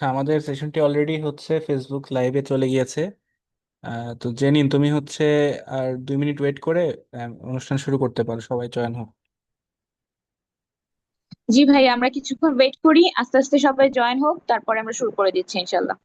আচ্ছা, আমাদের সেশনটি অলরেডি হচ্ছে ফেসবুক লাইভে চলে গিয়েছে। তো জেনিন, তুমি হচ্ছে আর 2 মিনিট ওয়েট করে অনুষ্ঠান শুরু করতে পারো, সবাই জয়েন হোক। জি ভাই, আমরা কিছুক্ষণ ওয়েট করি, আস্তে আস্তে সবাই জয়েন হোক, তারপরে আমরা শুরু করে দিচ্ছি ইনশাল্লাহ।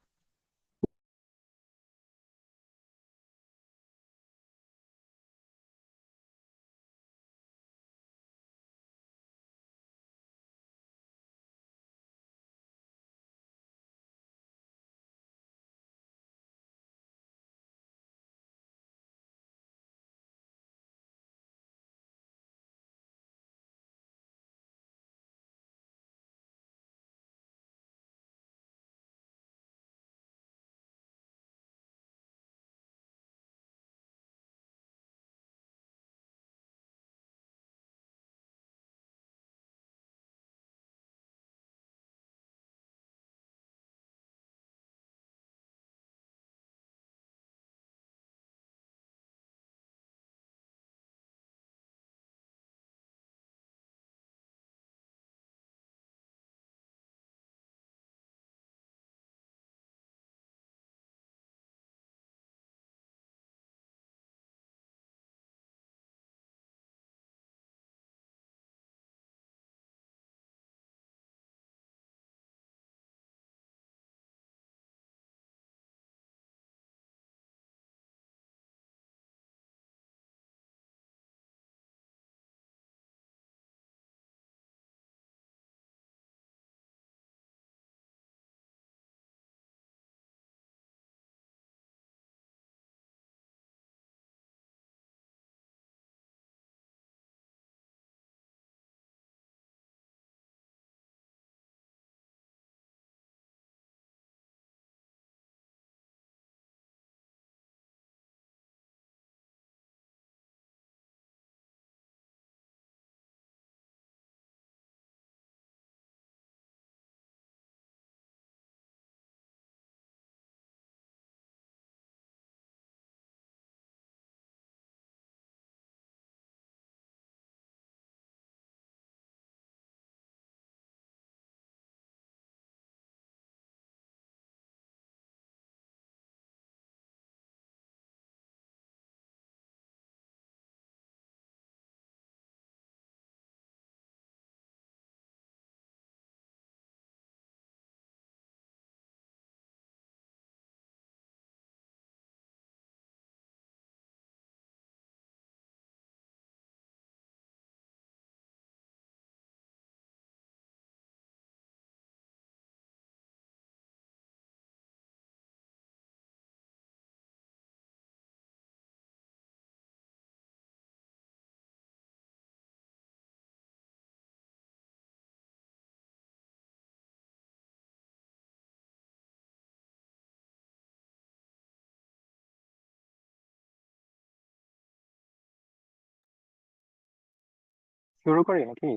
শুরু করি নাকি?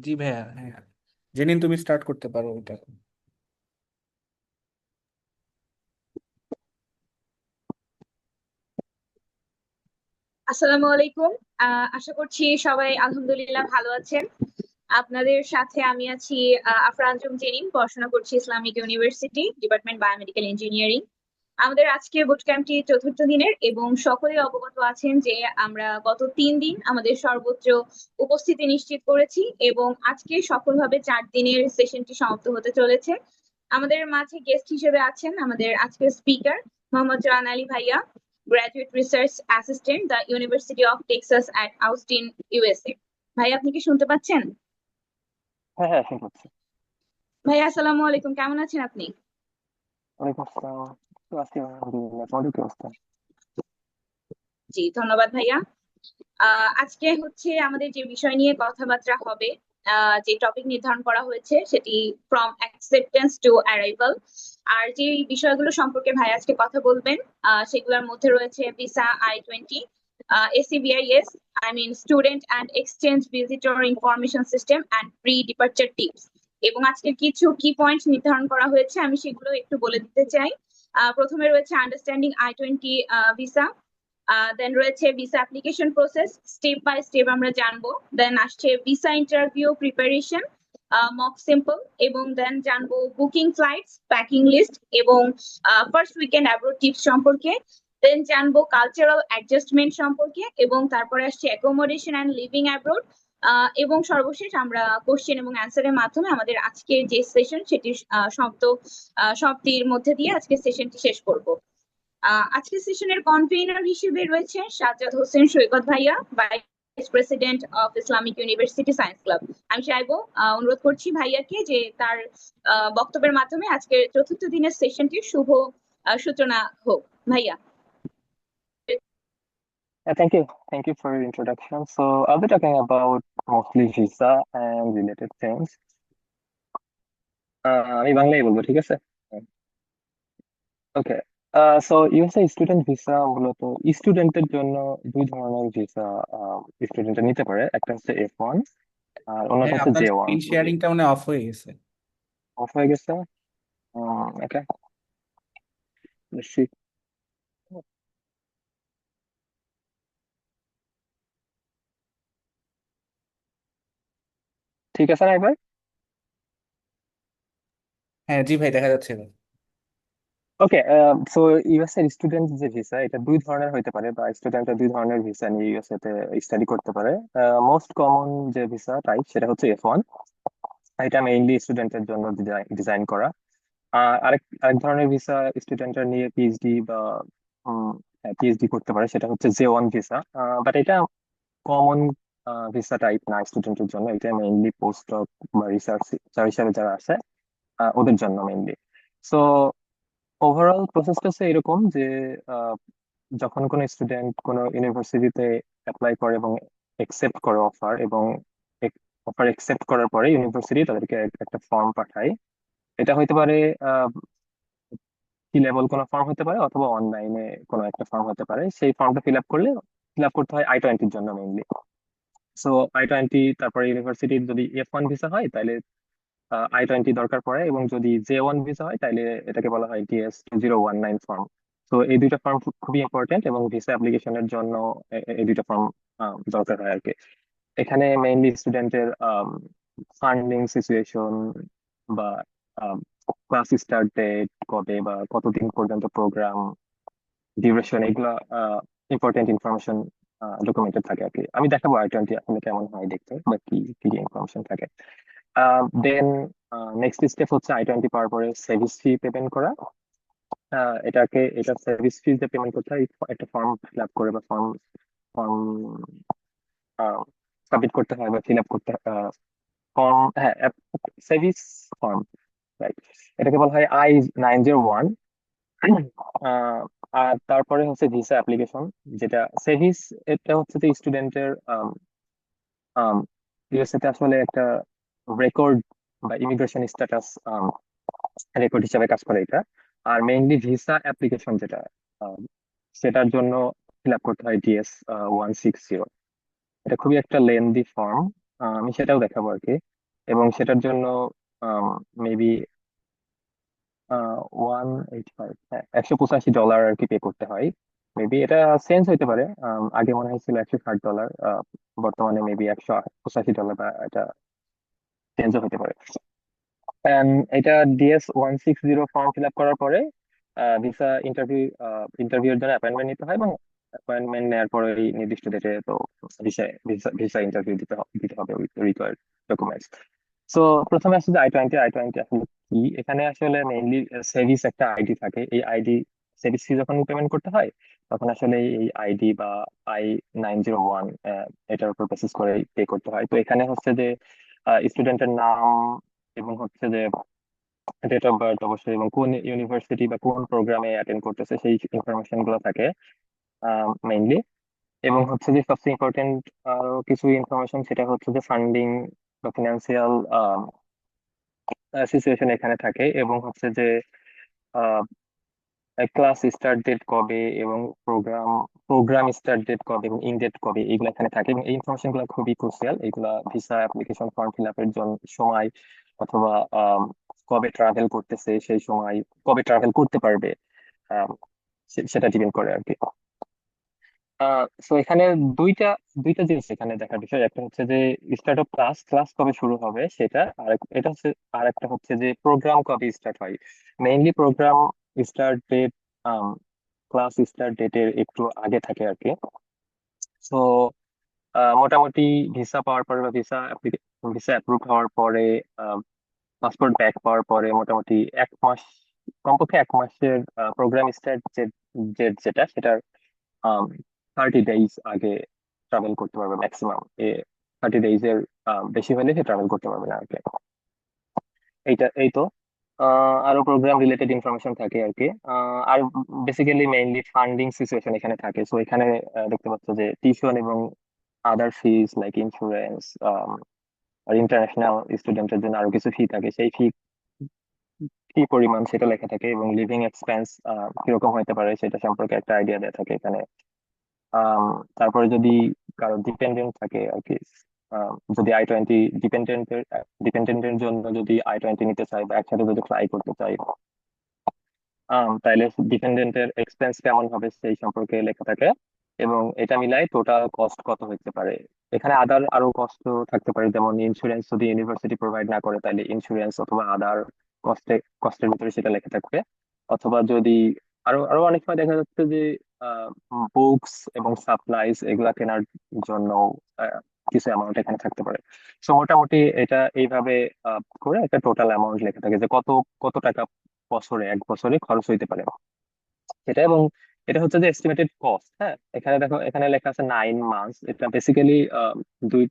জি ভাইয়া, হ্যাঁ। জেনিন, তুমি স্টার্ট করতে পারো এটা। আসসালামু আলাইকুম। আশা করছি সবাই আলহামদুলিল্লাহ ভালো আছেন। আপনাদের সাথে আমি আছি আফরা আঞ্জুম জেরিন, পড়াশোনা করছি Islamic university, department biomedical engineering. আমাদের আজকের বুট ক্যাম্পটি চতুর্থ দিনের এবং সকলেই অবগত আছেন যে আমরা গত 3 দিন আমাদের সর্বোচ্চ উপস্থিতি নিশ্চিত করেছি এবং আজকে সফলভাবে 4 দিনের সেশনটি সমাপ্ত হতে চলেছে। আমাদের মাঝে গেস্ট হিসেবে আছেন আমাদের আজকের স্পিকার মোহাম্মদ জাহান আলী ভাইয়া, graduate research assistant, the university of Texas at Austin, USA. ভাই, আপনি কি শুনতে পাচ্ছেন? হ্যাঁ হ্যাঁ, ঠিক আছে। ভাই আসসালামু আলাইকুম, কেমন আছেন আপনি? ওয়ালাইকুম আসসালাম। তো আছি আলহামদুলিল্লাহ, তোমাদের কি অবস্থা? জি ধন্যবাদ ভাইয়া। আজকে হচ্ছে আমাদের যে বিষয় নিয়ে কথাবার্তা হবে, যে টপিক নির্ধারণ করা হয়েছে সেটি ফ্রম অ্যাকসেপ্টেন্স টু অ্যারাইভাল। আর যে বিষয়গুলো সম্পর্কে ভাই আজকে কথা বলবেন, সেগুলোর মধ্যে রয়েছে visa I-20, ACVIS, I mean student and exchange visitor information system and pre departure tips. এবং আজকের কিছু কি পয়েন্ট নির্ধারণ করা হয়েছে, আমি সেগুলো একটু বলে দিতে চাই। প্রথমে রয়েছে আন্ডারস্ট্যান্ডিং I-20 ভিসা, দেন রয়েছে visa application process, step by step আমরা জানবো। দেন আসছে visa interview preparation, mock simple, এবং দেন জানবো বুকিং ফ্লাইটস, প্যাকিং লিস্ট, এবং ফার্স্ট উইকেন্ড অ্যাব্রোড টিপস সম্পর্কে। দেন জানবো কালচারাল অ্যাডজাস্টমেন্ট সম্পর্কে, এবং তারপরে আসছে অ্যাকোমোডেশন অ্যান্ড লিভিং অ্যাব্রোড। এবং সর্বশেষ আমরা কোশ্চেন এবং অ্যান্সারের মাধ্যমে আমাদের আজকের যে সেশন সেটি সমাপ্তির মধ্যে দিয়ে আজকের সেশনটি শেষ করব। আজকের সেশনের কনভেনার হিসেবে রয়েছে সাজ্জাদ হোসেন সৈকত ভাইয়া, vice president of Islamic university science club. আমি চাইবো, অনুরোধ করছি ভাইয়াকে যে তার বক্তব্যের মাধ্যমে আজকের চতুর্থ দিনের সেশনটির শুভ সূচনা হোক। ভাইয়া। Thank you. Thank you for your introduction. So I'll be talking about mostly visa and related things. আমি বাংলাই বলবো, ঠিক আছে? Okay. So USA student visa মূলত স্টুডেন্টের জন্য দুই ধরনের ভিসা স্টুডেন্টরা নিতে পারে। একটা হচ্ছে F1 আর অন্যটা হ্যাঁ, হচ্ছে আপনার J1। স্ক্রিন শেয়ারিংটা মানে অফ হয়ে গেছে। অফ হয়ে গেছে? ওকে, ঠিক আছে না এবার? হ্যাঁ জি ভাই, দেখা যাচ্ছে এবার। ওকে। সো ইউএস এর স্টুডেন্ট যে ভিসা, এটা দুই ধরনের হইতে পারে, বা স্টুডেন্টরা দুই ধরনের ভিসা নিয়ে ইউএসএ তে স্টাডি করতে পারে। মোস্ট কমন যে ভিসা টাইপ সেটা হচ্ছে F1। এটা মেইনলি স্টুডেন্টের জন্য ডিজাইন করা। আর আরেক আরেক ধরনের ভিসা স্টুডেন্টরা নিয়ে পিএইচডি বা পিএইচডি করতে পারে, সেটা হচ্ছে J1 ভিসা। বাট এটা কমন ভিসা টাইপ না স্টুডেন্টের জন্য, এটা মেইনলি পোস্ট ডক বা রিসার্চ হিসাবে যারা আছে ওদের জন্য মেইনলি। সো ওভারঅল প্রসেসটা হচ্ছে এরকম যে আহ, যখন কোনো স্টুডেন্ট কোনো ইউনিভার্সিটিতে অ্যাপ্লাই করে এবং একসেপ্ট করে অফার, এবং অফার একসেপ্ট করার পরে ইউনিভার্সিটি তাদেরকে একটা ফর্ম পাঠায়। এটা হইতে পারে কি লেভেল কোনো ফর্ম হতে পারে, অথবা অনলাইনে কোনো একটা ফর্ম হতে পারে। সেই ফর্মটা ফিল আপ করতে হয় I-20 জন্য মেইনলি। সো I-20, তারপরে ইউনিভার্সিটির যদি F1 ভিসা হয় তাহলে I-20 দরকার পড়ে, এবং যদি J1 ভিসা হয় তাহলে এটাকে বলা হয় DS-2019 ফর্ম। তো এই দুইটা ফর্ম খুবই ইম্পর্টেন্ট, এবং ভিসা অ্যাপ্লিকেশনের জন্য এই দুইটা ফর্ম দরকার হয় আর কি। এখানে মেইনলি স্টুডেন্টের ফান্ডিং সিচুয়েশন বা ক্লাস স্টার্ট ডেট কবে বা কতদিন পর্যন্ত প্রোগ্রাম ডিউরেশন, এগুলা ইম্পর্টেন্ট ইনফরমেশন ডকুমেন্টেড থাকে আর কি। আমি দেখাবো I-20 আসলে কেমন হয় দেখতে, বা কি কি ইনফরমেশন থাকে। দেন নেক্সট স্টেপ হচ্ছে I-20 পাওয়ার পরে সার্ভিস ফি পেমেন্ট করা। এটা সার্ভিস ফি যে পেমেন্ট করতে হয়, একটা ফর্ম ফিল আপ করে বা ফর্ম ফর্ম সাবমিট করতে হয় বা ফিল আপ করতে ফর্ম, হ্যাঁ, সার্ভিস ফর্ম, রাইট। এটাকে বলা হয় I-901। আর তারপরে হচ্ছে ভিসা অ্যাপ্লিকেশন, যেটা সার্ভিস। এটা হচ্ছে যে স্টুডেন্টের ইউএসএ তে আসলে একটা রেকর্ড বা ইমিগ্রেশন স্ট্যাটাস রেকর্ড হিসাবে কাজ করে এটা। আর মেইনলি ভিসা অ্যাপ্লিকেশন যেটা, আম, সেটার জন্য ফিল আপ করতে হয় DS-160। এটা খুবই একটা লেন্দি ফর্ম, আমি সেটাও দেখাবো আর কি। এবং সেটার জন্য মেবি 185, হ্যাঁ, $185 আর কি পে করতে হয়। মেবি এটা চেঞ্জ হইতে পারে, আগে মনে হয়েছিল $160, বর্তমানে মেবি $185, বা এটা চেঞ্জও হতে পারে। এটা DS-160 ফর্ম ফিল আপ করার পরে ভিসা ইন্টারভিউর জন্য অ্যাপয়েন্টমেন্ট নিতে হয়, এবং অ্যাপয়েন্টমেন্ট নেওয়ার পরে এই নির্দিষ্ট ডেটে তো ভিসা ভিসা ইন্টারভিউ দিতে হবে উইথ রিকোয়ার্ড ডকুমেন্টস। সো প্রথমে আসছে যে I-20 আসলে কি। এখানে আসলে মেইনলি সেভিস একটা আইডি থাকে। এই আইডি সেভিস ফি যখন পেমেন্ট করতে হয়, তখন আসলে এই আইডি বা I-901 এটার উপর বেসিস করে পে করতে হয়। তো এখানে হচ্ছে যে স্টুডেন্টের নাম, এবং হচ্ছে যে ডেট অফ বার্থ অবশ্যই, এবং কোন ইউনিভার্সিটি বা কোন প্রোগ্রামে অ্যাটেন্ড করতেছে সেই ইনফরমেশন গুলো থাকে মেইনলি। এবং হচ্ছে যে সবচেয়ে ইম্পর্টেন্ট আরো কিছু ইনফরমেশন, সেটা হচ্ছে যে ফান্ডিং বা ফিনান্সিয়াল সিচুয়েশন এখানে থাকে, এবং হচ্ছে যে ক্লাস স্টার্ট ডেট কবে, এবং প্রোগ্রাম স্টার্ট ডেট কবে, এবং ইন ডেট কবে, এগুলো এখানে থাকে। এবং এই ইনফরমেশন গুলো খুবই ক্রুশিয়াল। এগুলা ভিসা অ্যাপ্লিকেশন ফর্ম ফিল আপের জন্য সময়, অথবা কবে ট্রাভেল করতেছে সেই সময়, কবে ট্রাভেল করতে পারবে, আম, সেটা ডিপেন্ড করে আর কি। সো এখানে দুইটা দুইটা জিনিস এখানে দেখার বিষয়। একটা হচ্ছে যে স্টার্ট অফ ক্লাস, ক্লাস কবে শুরু হবে সেটা, আর এটা হচ্ছে, আর একটা হচ্ছে যে প্রোগ্রাম কবে স্টার্ট হয়। Mainly program start date class start ডেটের একটু আগে থাকে আর কি। সো মোটামুটি ভিসা পাওয়ার পরে বা ভিসা অ্যাপ্রুভ হওয়ার পরে, পাসপোর্ট ব্যাক পাওয়ার পরে মোটামুটি 1 মাস, কমপক্ষে 1 মাসের প্রোগ্রাম স্টার্ট যেটা সেটার 30 ডেজ আগে ট্রাভেল করতে পারবে ম্যাক্সিমাম। 30 ডেজ এর বেশি হলে সে ট্রাভেল করতে পারবে না আর কি। এই তো আরো প্রোগ্রাম রিলেটেড ইনফরমেশন থাকে আর কি। আর বেসিক্যালি মেইনলি ফান্ডিং সিচুয়েশন এখানে থাকে। সো এখানে দেখতে পাচ্ছ যে টিউশন এবং আদার ফিজ লাইক ইন্স্যুরেন্স, আর ইন্টারন্যাশনাল স্টুডেন্টের জন্য আরো কিছু ফি থাকে, সেই ফি কি পরিমাণ সেটা লেখা থাকে, এবং লিভিং এক্সপেন্স কিরকম হতে পারে সেটা সম্পর্কে একটা আইডিয়া দেওয়া থাকে এখানে। আম, তারপরে যদি কারো ডিপেন্ডেন্ট থাকে আর কি, যদি I-20 ডিপেন্ডেন্টের জন্য যদি I-20 নিতে চাই বা একসাথে যদি ফ্লাই করতে চাই, তাইলে ডিপেন্ডেন্টের এক্সপেন্স কেমন হবে সেই সম্পর্কে লেখা থাকে, এবং এটা মিলাই টোটাল কস্ট কত হতে পারে। এখানে আদার আরো কষ্ট থাকতে পারে, যেমন ইন্স্যুরেন্স যদি ইউনিভার্সিটি প্রোভাইড না করে তাহলে ইন্স্যুরেন্স অথবা আদার কস্টের ভিতরে সেটা লেখা থাকবে। অথবা যদি আরো আরো অনেক সময় দেখা যাচ্ছে যে বুকস এবং সাপ্লাইজ এগুলা কেনার জন্য আহ, কিছু অ্যামাউন্ট এখানে থাকতে পারে। সো মোটামুটি এটা এইভাবে করে একটা টোটাল অ্যামাউন্ট লেখা থাকে যে কত কত টাকা বছরে, 1 বছরে খরচ হইতে পারে সেটা। এবং এটা হচ্ছে যে এস্টিমেটেড কস্ট। হ্যাঁ, এখানে দেখো, এখানে লেখা আছে 9 মান্থস। এটা বেসিক্যালি দুই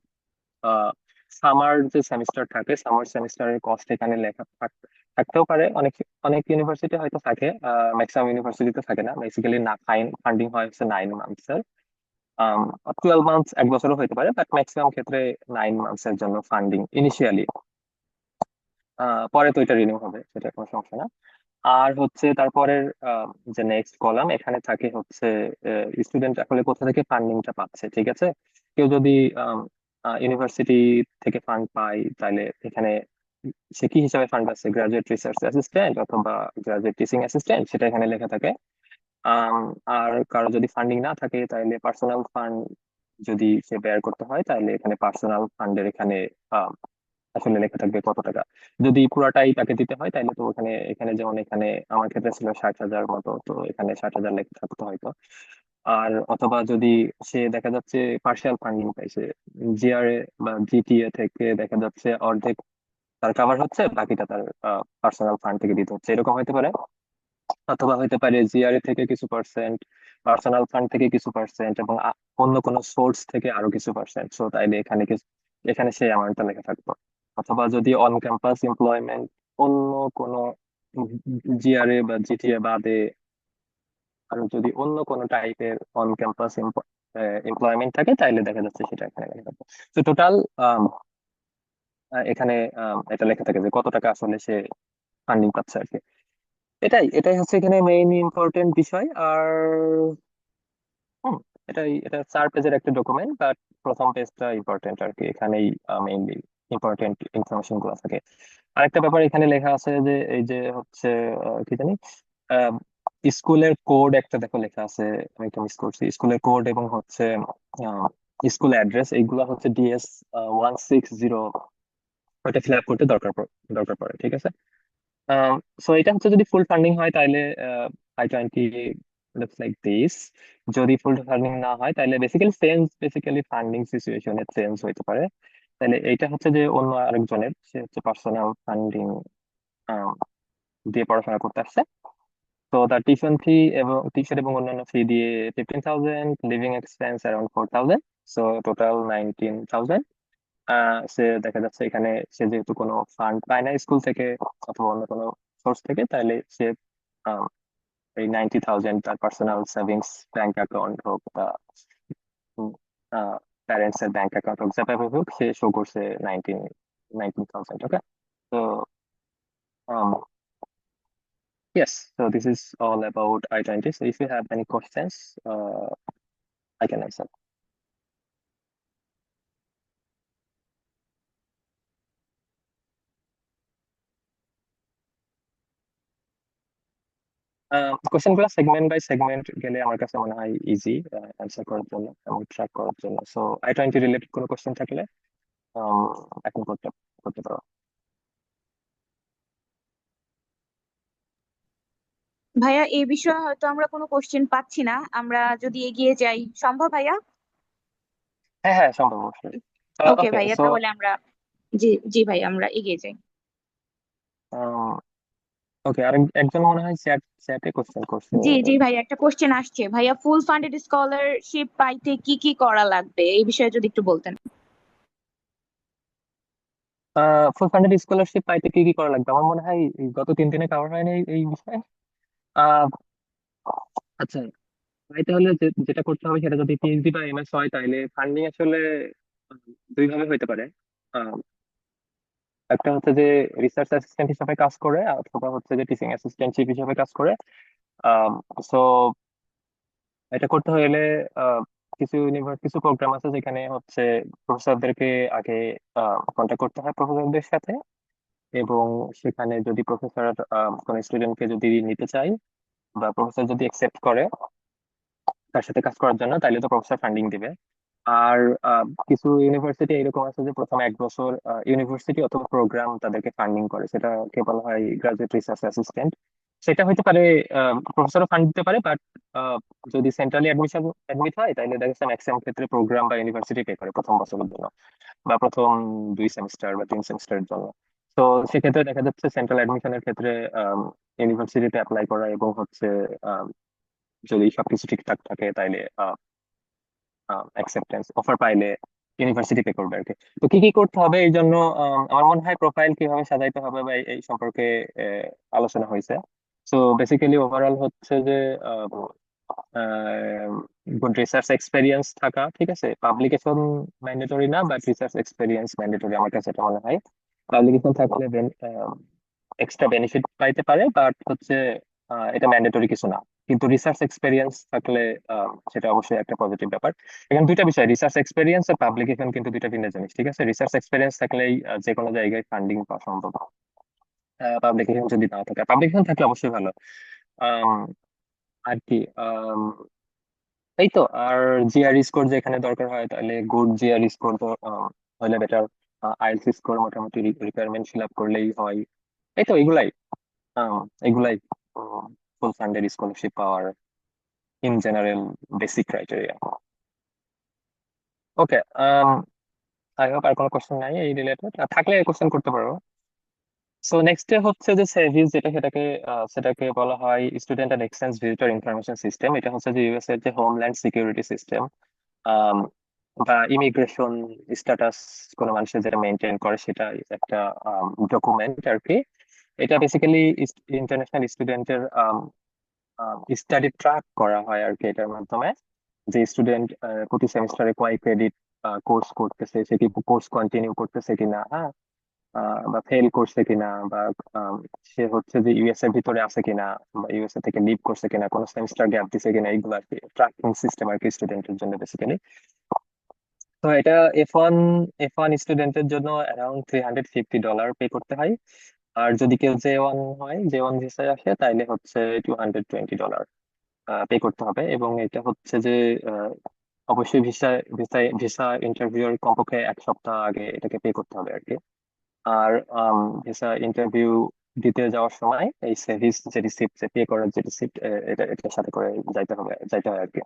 সামার যে সেমিস্টার থাকে, সামার সেমিস্টারের কস্ট এখানে লেখা থাকতেও পারে। অনেক অনেক ইউনিভার্সিটি হয়তো থাকে, ম্যাক্সিমাম ইউনিভার্সিটিতে থাকে না। বেসিক্যালি না, ফান্ডিং হয় হচ্ছে 9 মান্থস এর। 12 মান্থস, 1 বছরও হতে পারে, বাট ম্যাক্সিমাম ক্ষেত্রে 9 মান্থস এর জন্য ফান্ডিং ইনিশিয়ালি। পরে তো এটা রিনিউ হবে, সেটা কোনো সমস্যা না। আর হচ্ছে তারপরের যে নেক্সট কলাম এখানে থাকে হচ্ছে স্টুডেন্ট আসলে কোথা থেকে ফান্ডিংটা পাচ্ছে। ঠিক আছে, কেউ যদি ইউনিভার্সিটি থেকে ফান্ড পায় তাহলে এখানে সে কি হিসাবে ফান্ড পাচ্ছে, গ্রাজুয়েট রিসার্চ অ্যাসিস্ট্যান্ট অথবা গ্রাজুয়েট টিচিং অ্যাসিস্ট্যান্ট, সেটা এখানে লেখা থাকে। আম, আর কারো যদি ফান্ডিং না থাকে তাহলে পার্সোনাল ফান্ড যদি সে বেয়ার করতে হয় তাহলে এখানে পার্সোনাল ফান্ডের এখানে আসলে লেখা থাকবে কত টাকা। যদি পুরাটাই তাকে দিতে হয় তাহলে তো এখানে এখানে যেমন এখানে আমার ক্ষেত্রে ছিল 60,000 মতো, তো এখানে 60,000 লেখা থাকতো হয়তো। আর অথবা যদি সে দেখা যাচ্ছে পার্শিয়াল ফান্ডিং পাইছে, জিআরএ বা জিটিএ থেকে দেখা যাচ্ছে অর্ধেক তার কাভার হচ্ছে, বাকিটা তার পার্সোনাল ফান্ড থেকে দিতে হচ্ছে, এরকম হতে পারে। অথবা হতে পারে জিআরএ থেকে কিছু পার্সেন্ট, পার্সোনাল ফান্ড থেকে কিছু পার্সেন্ট, এবং অন্য কোনো সোর্স থেকে আরো কিছু পার্সেন্ট। সো তাইলে এখানে কিছু, এখানে সেই অ্যামাউন্টটা লেখা থাকতো। অথবা যদি অন ক্যাম্পাস এমপ্লয়মেন্ট, অন্য কোনো জিআরএ বা জিটিএ বাদে আর যদি অন্য কোনো টাইপের অন ক্যাম্পাস এমপ্লয়মেন্ট থাকে তাইলে দেখা যাচ্ছে সেটা এখানে লেখা থাকবে। তো টোটাল এখানে এটা লেখা থাকে যে কত টাকা আসলে সে ফান্ডিং পাচ্ছে আর কি। এটাই হচ্ছে এখানে মেইন ইম্পর্টেন্ট বিষয়। আর হুম, এটা 4 পেজের একটা ডকুমেন্ট, বাট প্রথম পেজটা ইম্পর্টেন্ট আর কি। এখানেই মেইনলি ইম্পর্টেন্ট ইনফরমেশন গুলো থাকে। আরেকটা ব্যাপার এখানে লেখা আছে যে এই যে হচ্ছে কি জানি, স্কুলের কোড একটা দেখো লেখা আছে, আমি একটা মিস করছি। স্কুলের কোড এবং হচ্ছে স্কুল অ্যাড্রেস, এইগুলা হচ্ছে DS 160, ওটা ফিল আপ করতে দরকার পড়ে। ঠিক আছে, সো এটা হচ্ছে যদি ফুল ফান্ডিং হয় তাহলে I-20 looks like this। যদি ফুল ফান্ডিং না হয় তাহলে বেসিক্যালি ফান্ডিং সিচুয়েশনে চেঞ্জ হইতে পারে। তাহলে এইটা হচ্ছে যে অন্য আরেকজনের, সে হচ্ছে পার্সোনাল ফান্ডিং দিয়ে পড়াশোনা করতে আসছে। তো তার টিউশন এবং অন্যান্য ফি দিয়ে 15,000, living expense around 4,000, so total 19,000। সে দেখা যাচ্ছে এখানে সে যেহেতু কোনো ফান্ড পায় না স্কুল থেকে অথবা অন্য কোনো সোর্স থেকে, তাহলে সে আহ, এই 90,000 তার পার্সোনাল সেভিংস ব্যাংক অ্যাকাউন্ট হোক বা প্যারেন্টস এর ব্যাংক অ্যাকাউন্ট হোক, যেভাবে হোক সে শো করছে 19,000। ওকে, তো yes, so this is all about I-20. So if you have any questions, I can answer. Question গুলো সেগমেন্ট বাই সেগমেন্ট গেলে আমার কাছে মনে হয় ইজি অ্যান্সার করার জন্য এবং ট্র্যাক করার জন্য। সো I-20 রিলেটেড কোনো কোশ্চেন থাকলে আম, এখন করতে করতে পারো। ভাইয়া এই বিষয়ে হয়তো আমরা কোনো কোশ্চেন পাচ্ছি না, আমরা যদি এগিয়ে যাই সম্ভব ভাইয়া? হ্যাঁ হ্যাঁ, সম্ভব অবশ্যই। ওকে ওকে ভাইয়া, সো তাহলে আমরা, জি জি ভাই, আমরা এগিয়ে যাই। ওকে, আর একজন মনে হয় চ্যাটে কোশ্চেন করছে। জি জি ভাইয়া, একটা কোশ্চেন আসছে ভাইয়া, ফুল ফান্ডেড স্কলারশিপ পাইতে কি কি করা লাগবে এই বিষয়ে যদি একটু বলতেন। ফুল ফান্ডেড স্কলারশিপ পাইতে কি কি করা লাগবে, আমার মনে হয় এই গত 3 দিনে কভার হয়নি এই বিষয়ে। আহ আচ্ছা, পাইতে হলে যেটা করতে হবে সেটা যদি PhD বা MS হয় তাহলে ফান্ডিং আসলে আহ, দুই ভাবে হইতে পারে। আহ, একটা হচ্ছে যে রিসার্চ অ্যাসিস্ট্যান্ট হিসেবে কাজ করে, অথবা হচ্ছে যে টিচিং অ্যাসিস্ট্যান্টশিপ হিসেবে কাজ করে। সো এটা করতে হলে আহ, কিছু প্রোগ্রাম আছে যেখানে হচ্ছে প্রফেসরদেরকে আগে কন্ট্যাক্ট করতে হয় প্রফেসরদের সাথে, এবং সেখানে যদি প্রফেসর কোনো স্টুডেন্টকে যদি নিতে চায় বা প্রফেসর যদি একসেপ্ট করে তার সাথে কাজ করার জন্য, তাহলে তো প্রফেসর ফান্ডিং দিবে। আর কিছু ইউনিভার্সিটি এরকম আছে যে প্রথম 1 বছর ইউনিভার্সিটি অথবা প্রোগ্রাম তাদেরকে ফান্ডিং করে, সেটাকে বলা হয় গ্রাজুয়েট রিসার্চ অ্যাসিস্ট্যান্ট। সেটা হতে পারে প্রফেসরও ফান্ড দিতে পারে, বাট যদি সেন্ট্রালি অ্যাডমিট হয় তাহলে দেখা যাচ্ছে ম্যাক্সিমাম ক্ষেত্রে প্রোগ্রাম বা ইউনিভার্সিটি পে করে প্রথম বছরের জন্য, বা প্রথম 2 সেমিস্টার বা 3 সেমিস্টারের জন্য। তো সেক্ষেত্রে দেখা যাচ্ছে সেন্ট্রাল অ্যাডমিশনের ক্ষেত্রে ইউনিভার্সিটিতে অ্যাপ্লাই করা এবং হচ্ছে আম, যদি সবকিছু ঠিকঠাক থাকে তাইলে অ্যাকসেপ্টেন্স অফার পাইলে ইউনিভার্সিটি পে করবে আর কি। তো কি কি করতে হবে এই জন্য আমার মনে হয় প্রোফাইল কিভাবে সাজাইতে হবে বা এই সম্পর্কে আলোচনা হয়েছে। তো বেসিক্যালি ওভারঅল হচ্ছে যে গুড রিসার্চ এক্সপেরিয়েন্স থাকা, ঠিক আছে। পাবলিকেশন ম্যান্ডেটরি না, বাট রিসার্চ এক্সপেরিয়েন্স ম্যান্ডেটরি আমার কাছে এটা মনে হয়। পাবলিকেশন থাকলে এক্সট্রা বেনিফিট পাইতে পারে, বাট হচ্ছে এটা ম্যান্ডেটরি কিছু না। কিন্তু রিসার্চ এক্সপেরিয়েন্স থাকলে সেটা অবশ্যই একটা পজিটিভ ব্যাপার। এখানে দুইটা বিষয়, রিসার্চ এক্সপেরিয়েন্স আর পাবলিকেশন কিন্তু দুইটা ভিন্ন জিনিস, ঠিক আছে। রিসার্চ এক্সপেরিয়েন্স থাকলেই যে কোনো জায়গায় ফান্ডিং পাওয়া সম্ভব। পাবলিকেশন যদি না থাকে, পাবলিকেশন থাকলে অবশ্যই ভালো। আম, আর কি এই তো। আর জিআরই স্কোর যেখানে দরকার হয় তাহলে গুড জিআরই স্কোর হলে বেটার। আইএলটিএস স্কোর মোটামুটি রিকোয়ারমেন্ট ফিল আপ করলেই হয়। এই তো এগুলাই, এগুলাই ফুল ফান্ডেড স্কলারশিপ পাওয়ার in general basic criteria. Okay, I hope আর কোনো কোশ্চেন নাই এই রিলেটেড, থাকলে কোশ্চেন করতে পারো। সো নেক্সট হচ্ছে যে সেভিস, সেটাকে বলা হয় student and exchange visitor information system. এটা হচ্ছে যে ইউএস এর যে হোমল্যান্ড সিকিউরিটি সিস্টেম বা ইমিগ্রেশন স্ট্যাটাস কোনো মানুষের যেটা মেনটেন করে, সেটা একটা ডকুমেন্ট আর কি। এটা বেসিক্যালি ইন্টারন্যাশনাল স্টুডেন্টের স্টাডি ট্র্যাক করা হয় আর কি এটার মাধ্যমে। যে স্টুডেন্ট প্রতি সেমিস্টারে কয় ক্রেডিট কোর্স করতেছে, সে কি কোর্স কন্টিনিউ করতেছে কিনা, হ্যাঁ, বা ফেল করছে কিনা, বা আম, সে হচ্ছে যে ইউএস এর ভিতরে আছে কিনা, বা ইউএসএ থেকে লিভ করছে কিনা, কোনো সেমিস্টার গ্যাপ দিছে কিনা, এইগুলো আর কি ট্র্যাকিং সিস্টেম আর কি স্টুডেন্টের জন্য বেসিক্যালি। তো এটা এফ ওয়ান স্টুডেন্টের জন্য অ্যারাউন্ড $350 পে করতে হয়। আর যদি কেউ জে ওয়ান হয়, জে ওয়ান ভিসায় আসে, তাইলে হচ্ছে $220 পে করতে হবে। এবং এটা হচ্ছে যে আহ, অবশ্যই ভিসা ইন্টারভিউর কমপক্ষে 1 সপ্তাহ আগে এটাকে পে করতে হবে আর কি। আর ভিসা ইন্টারভিউ দিতে যাওয়ার সময় এই সেভিস যে রিসিপ্ট, যে পে করার যে রিসিপ্ট, এটার সাথে করে যাইতে হয় আর কি।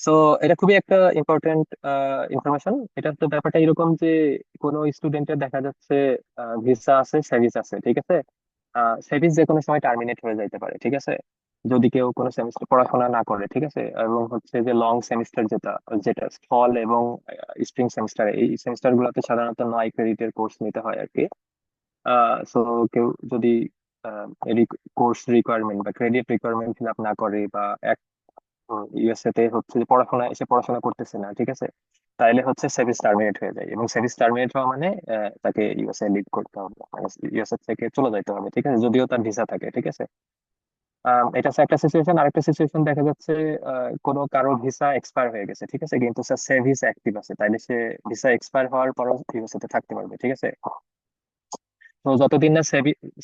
সো এটা খুবই একটা ইম্পর্টেন্ট ইনফরমেশন। এটা তো ব্যাপারটা এরকম যে কোনো স্টুডেন্টের দেখা যাচ্ছে ভিসা আছে, সেভিস আছে, ঠিক আছে। সেভিস যে কোনো সময় টার্মিনেট হয়ে যাইতে পারে, ঠিক আছে, যদি কেউ কোনো সেমিস্টার পড়াশোনা না করে, ঠিক আছে। এবং হচ্ছে যে লং সেমিস্টার যেটা যেটা ফল এবং স্প্রিং সেমিস্টার, এই সেমিস্টার গুলোতে সাধারণত 9 ক্রেডিটের কোর্স নিতে হয় আর কি। সো কেউ যদি কোর্স রিকোয়ারমেন্ট বা ক্রেডিট রিকোয়ারমেন্ট ফিল আপ না করে, বা ইউএসএ তে হচ্ছে যে পড়াশোনা করতেছে না, ঠিক আছে, তাইলে হচ্ছে সার্ভিস টার্মিনেট হয়ে যায়। এবং সার্ভিস টার্মিনেট হওয়া মানে তাকে ইউএসএ লিভ করতে হবে, মানে ইউএসএ থেকে চলে যাইতে হবে, ঠিক আছে, যদিও তার ভিসা থাকে, ঠিক আছে। এটা হচ্ছে একটা সিচুয়েশন। আরেকটা সিচুয়েশন দেখা যাচ্ছে কোনো কারো ভিসা এক্সপায়ার হয়ে গেছে, ঠিক আছে, কিন্তু স্যার সার্ভিস অ্যাক্টিভ আছে, তাইলে সে ভিসা এক্সপায়ার হওয়ার পরও ইউএসএ তে থাকতে পারবে, ঠিক আছে। তো যতদিন না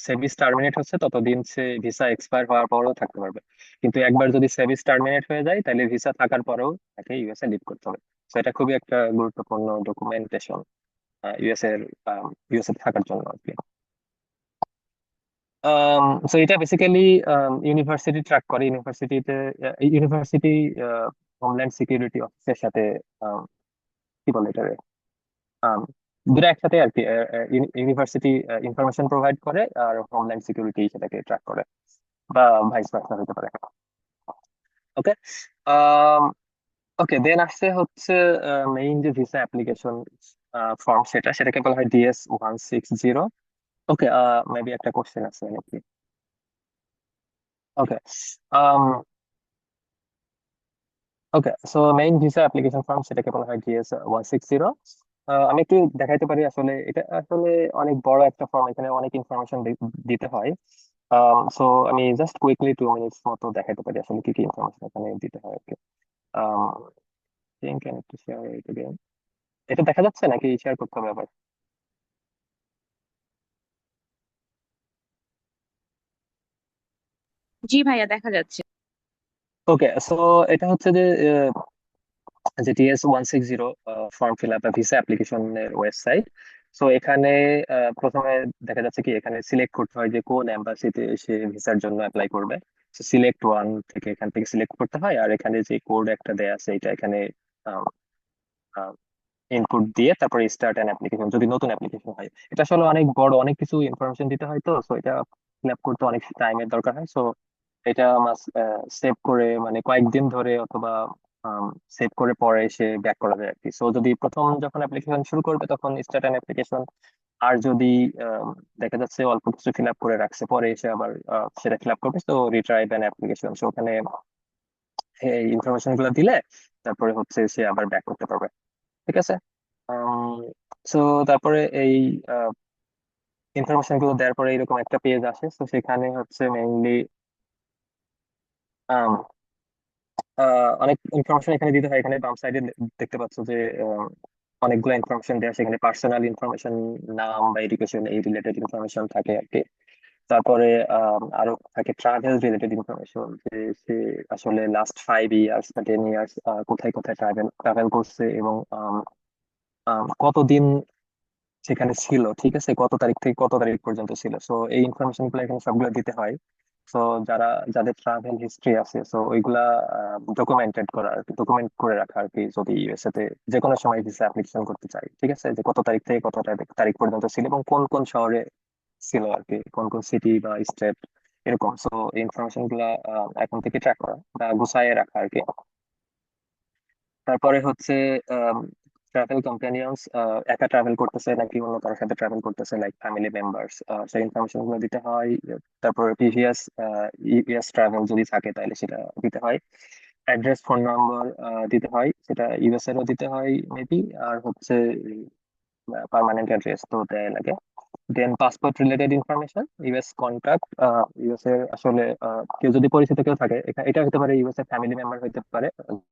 সেভিস টার্মিনেট হচ্ছে ততদিন সে ভিসা এক্সপায়ার হওয়ার পরেও থাকতে পারবে। কিন্তু একবার যদি সেভিস টার্মিনেট হয়ে যায় তাহলে ভিসা থাকার পরেও তাকে ইউএসএ লিভ করতে হবে। তো এটা খুবই একটা গুরুত্বপূর্ণ ডকুমেন্টেশন ইউএসএ এর ইউএসএ থাকার জন্য আর কি। তো এটা বেসিক্যালি ইউনিভার্সিটি ট্র্যাক করে। ইউনিভার্সিটি হোমল্যান্ড সিকিউরিটি অফিসের সাথে আম, কি বলে এটা, দুটো একসাথে আর কি। ইউনিভার্সিটি ইনফরমেশন প্রোভাইড করে আর হোমল্যান্ড সিকিউরিটি সেটাকে ট্র্যাক করে, বা ভাইস ভার্সা হতে পারে। ওকে। ওকে, দেন আসছে হচ্ছে মেইন যে ভিসা অ্যাপ্লিকেশন ফর্ম, সেটাকে বলা হয় DS-160। ওকে, মেবি একটা কোশ্চেন আছে নাকি? Okay. Okay, so main visa application form সেটাকে বলা হয় DS-160। আমি একটু দেখাইতে পারি। আসলে এটা আসলে অনেক বড় একটা ফর্ম, এখানে অনেক ইনফরমেশন দিতে হয়। সো আমি জাস্ট কুইকলি 2 মিনিটস মতো দেখাইতে পারি আসলে কি কি ইনফরমেশন এখানে দিতে হয় আর কি। think I need to share it again. এটা দেখা যাচ্ছে নাকি শেয়ার করতে হবে আবার? জি ভাইয়া, দেখা যাচ্ছে। ওকে, সো এটা হচ্ছে যে DS-160 ফর্ম ফিল আপ বা ভিসা অ্যাপ্লিকেশনের ওয়েবসাইট। সো এখানে প্রথমে দেখা যাচ্ছে কি এখানে সিলেক্ট করতে হয় যে কোন এম্বাসিতে সে ভিসার জন্য অ্যাপ্লাই করবে। সিলেক্ট ওয়ান থেকে এখান থেকে সিলেক্ট করতে হয়, আর এখানে যে কোড একটা দেয়া আছে এটা এখানে ইনপুট দিয়ে তারপরে স্টার্ট অ্যান অ্যাপ্লিকেশন, যদি নতুন অ্যাপ্লিকেশন হয়। এটা আসলে অনেক বড়, অনেক কিছু ইনফরমেশন দিতে হয়, তো সো এটা ফিল আপ করতে অনেক টাইমের দরকার হয়। সো এটা মাস্ট সেভ করে, মানে কয়েকদিন ধরে অথবা সেভ করে পরে এসে ব্যাক করা যায় আর কি। সো যদি প্রথম যখন অ্যাপ্লিকেশন শুরু করবে তখন স্টার্ট অ্যান অ্যাপ্লিকেশন, আর যদি দেখা যাচ্ছে অল্প কিছু ফিল আপ করে রাখছে পরে এসে আবার সেটা ফিল আপ করবে, তো রিট্রাই অ্যান অ্যাপ্লিকেশন। সো ওখানে এই ইনফরমেশন গুলো দিলে তারপরে হচ্ছে সে আবার ব্যাক করতে পারবে। ঠিক আছে। সো তারপরে এই ইনফরমেশন গুলো দেওয়ার পরে এরকম একটা পেজ আসে। তো সেখানে হচ্ছে মেইনলি অনেক ইনফরমেশন এখানে দিতে হয়। এখানে বাম সাইডে দেখতে পাচ্ছ যে অনেকগুলো ইনফরমেশন দেওয়া, সেখানে পার্সোনাল ইনফরমেশন, নাম বা এডুকেশন এই রিলেটেড ইনফরমেশন থাকে আর কি। তারপরে আরো থাকে ট্রাভেল রিলেটেড ইনফরমেশন, যে সে আসলে লাস্ট 5 ইয়ার্স বা 10 ইয়ার্স কোথায় কোথায় ট্রাভেল ট্রাভেল করছে এবং কতদিন সেখানে ছিল। ঠিক আছে, কত তারিখ থেকে কত তারিখ পর্যন্ত ছিল। সো এই ইনফরমেশন গুলো এখানে সবগুলো দিতে হয়। সো যাদের ট্রাভেল হিস্ট্রি আছে, সো ওইগুলা ডকুমেন্টেড করা আর কি, ডকুমেন্ট করে রাখা আর কি, যদি ইউএসএ তে যে কোনো সময় ভিসা অ্যাপ্লিকেশন করতে চাই। ঠিক আছে, যে কত তারিখ থেকে কত তারিখ পর্যন্ত ছিল এবং কোন কোন শহরে ছিল আর কি, কোন কোন সিটি বা স্টেট এরকম। সো এই ইনফরমেশন গুলা এখন থেকে ট্র্যাক করা বা গুছাইয়ে রাখা আর কি। তারপরে হচ্ছে ট্রাভেল কম্পানিয়ন্স, একা ট্রাভেল করতেছে নাকি অন্য কারোর সাথে ট্রাভেল করতেছে, লাইক ফ্যামিলি মেম্বার্স, সেই ইনফরমেশন গুলো দিতে হয়। তারপরে প্রিভিয়াস ইউএস ট্রাভেল যদি থাকে তাহলে সেটা দিতে হয়। অ্যাড্রেস, ফোন নাম্বার দিতে হয়, সেটা ইউএস এরও দিতে হয় মেবি। আর হচ্ছে পার্মানেন্ট অ্যাড্রেস তো দেয় লাগে। Then passport related information, US contact, US এর আসলে কেউ যদি পরিচিত কেউ থাকে, এটা হতে পারে ইউএস এর ফ্যামিলি মেম্বার হতে পারে।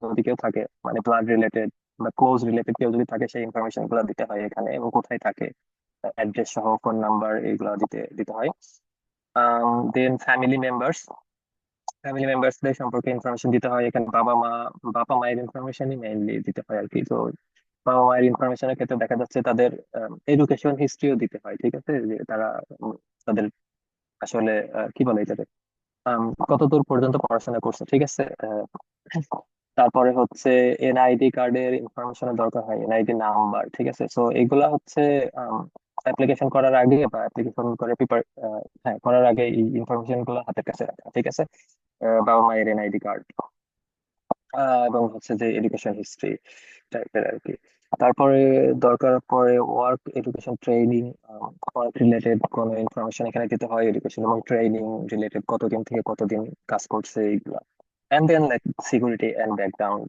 যদি কেউ থাকে মানে ব্লাড রিলেটেড বা ক্লোজ রিলেটেড কেউ যদি থাকে, সেই ইনফরমেশন গুলো দিতে হয় এখানে, এবং কোথায় থাকে, অ্যাড্রেস সহ ফোন নাম্বার এইগুলো দিতে দিতে হয়। দেন ফ্যামিলি মেম্বার্সদের সম্পর্কে ইনফরমেশন দিতে হয় এখানে। বাবা মায়ের ইনফরমেশনই মেইনলি দিতে হয় আর কি। তো বাবা মায়ের ইনফরমেশনের ক্ষেত্রে দেখা যাচ্ছে তাদের এডুকেশন হিস্ট্রিও দিতে হয়। ঠিক আছে, যে তারা তাদের আসলে কি বলে এটাকে, কতদূর পর্যন্ত পড়াশোনা করছে। ঠিক আছে। তারপরে হচ্ছে এনআইডি কার্ডের ইনফরমেশনের দরকার হয়, এনআইডি নাম্বার। ঠিক আছে, সো এগুলা হচ্ছে অ্যাপ্লিকেশন করার আগে বা অ্যাপ্লিকেশন করে হ্যাঁ করার আগে এই ইনফরমেশন গুলো হাতের কাছে রাখা। ঠিক আছে, বাবা মায়ের এনআইডি কার্ড এবং হচ্ছে যে এডুকেশন হিস্ট্রি টাইপের আর কি। তারপরে দরকার পড়ে work, education, training, work related কোনো ইনফরমেশন এখানে দিতে হয়, এডুকেশন এবং ট্রেনিং রিলেটেড কতদিন থেকে কতদিন কাজ করছে এইগুলা। And then like security and background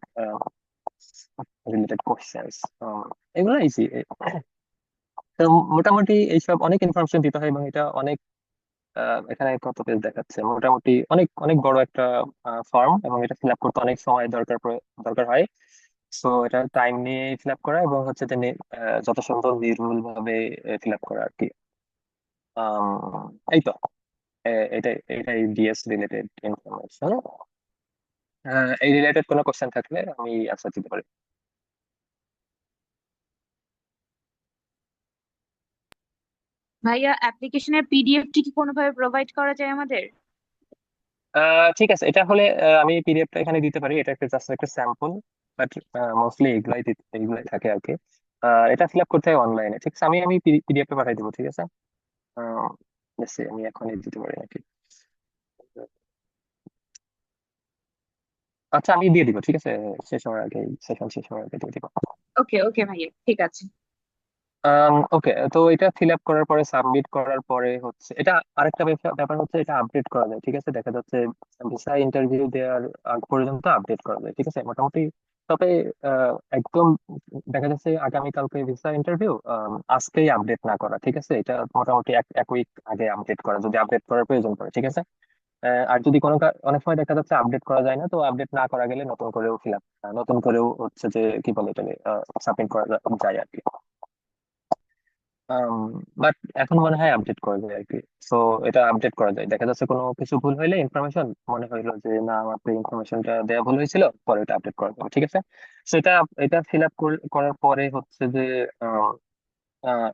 related questions, এগুলো ইজি। তো মোটামুটি এইসব অনেক ইনফরমেশন দিতে হয় এবং এটা অনেক এখানে কত পেজ দেখাচ্ছে, মোটামুটি অনেক অনেক বড় একটা ফর্ম, এবং এটা ফিল আপ করতে অনেক সময় দরকার হয়। সো এটা টাইম নিয়ে ফিল আপ করা এবং হচ্ছে যে যত সম্ভব নির্ভুল ভাবে ফিল আপ করা আর কি। এই তো এটাই এটাই ডিএস রিলেটেড ইনফরমেশন। এই রিলেটেড কোনো কোশ্চেন থাকলে আমি আনসার দিতে পারি। ভাইয়া অ্যাপ্লিকেশনের পিডিএফটি কি কোনোভাবে প্রোভাইড করা যায় আমাদের? ঠিক আছে, এটা হলে আমি পিডিএফটা এখানে দিতে পারি। এটা একটা জাস্ট একটা স্যাম্পল, বাট মোস্টলি এগুলাই থাকে আর কি। এটা ফিল আপ করতে হয় অনলাইনে, ঠিক আছে। আমি পিডিএফটা পাঠাই দেবো, ঠিক আছে। আহ, let's see, আমি এখনই দিতে পারি নাকি? আচ্ছা, আমি দিয়ে দিব, ঠিক আছে। শেষ হওয়ার আগে, সেশন শেষ হওয়ার আগে দিয়ে দিব। ওকে ওকে ভাইয়া, ঠিক আছে। ওকে, তো এটা ফিল আপ করার পরে সাবমিট করার পরে হচ্ছে এটা আরেকটা ব্যাপার হচ্ছে, এটা আপডেট করা যায়, ঠিক আছে। দেখা যাচ্ছে ভিসা ইন্টারভিউ দেওয়ার আগ পর্যন্ত আপডেট করা যায়, ঠিক আছে, মোটামুটি। তবে একদম দেখা যাচ্ছে আগামীকালকে ভিসা ইন্টারভিউ, আজকেই আপডেট না করা, ঠিক আছে। এটা মোটামুটি এক উইক আগে আপডেট করা, যদি আপডেট করার প্রয়োজন পড়ে, ঠিক আছে। আর যদি কোনো অনেক সময় দেখা যাচ্ছে আপডেট করা যায় না, তো আপডেট না করা গেলে নতুন করেও ফিল আপ, নতুন করেও হচ্ছে যে কি বলে এটা, সাবমিট করা যায় আর কি। বাট এখন মনে হয় আপডেট করা যায় আর কি। সো এটা আপডেট করা যায়, দেখা যাচ্ছে কোনো কিছু ভুল হইলে, ইনফরমেশন মনে হইলো যে না, আমার তো ইনফরমেশনটা দেওয়া ভুল হয়েছিল, পরে এটা আপডেট করা যাবে, ঠিক আছে। সো এটা এটা ফিল আপ করার পরে হচ্ছে যে আহ,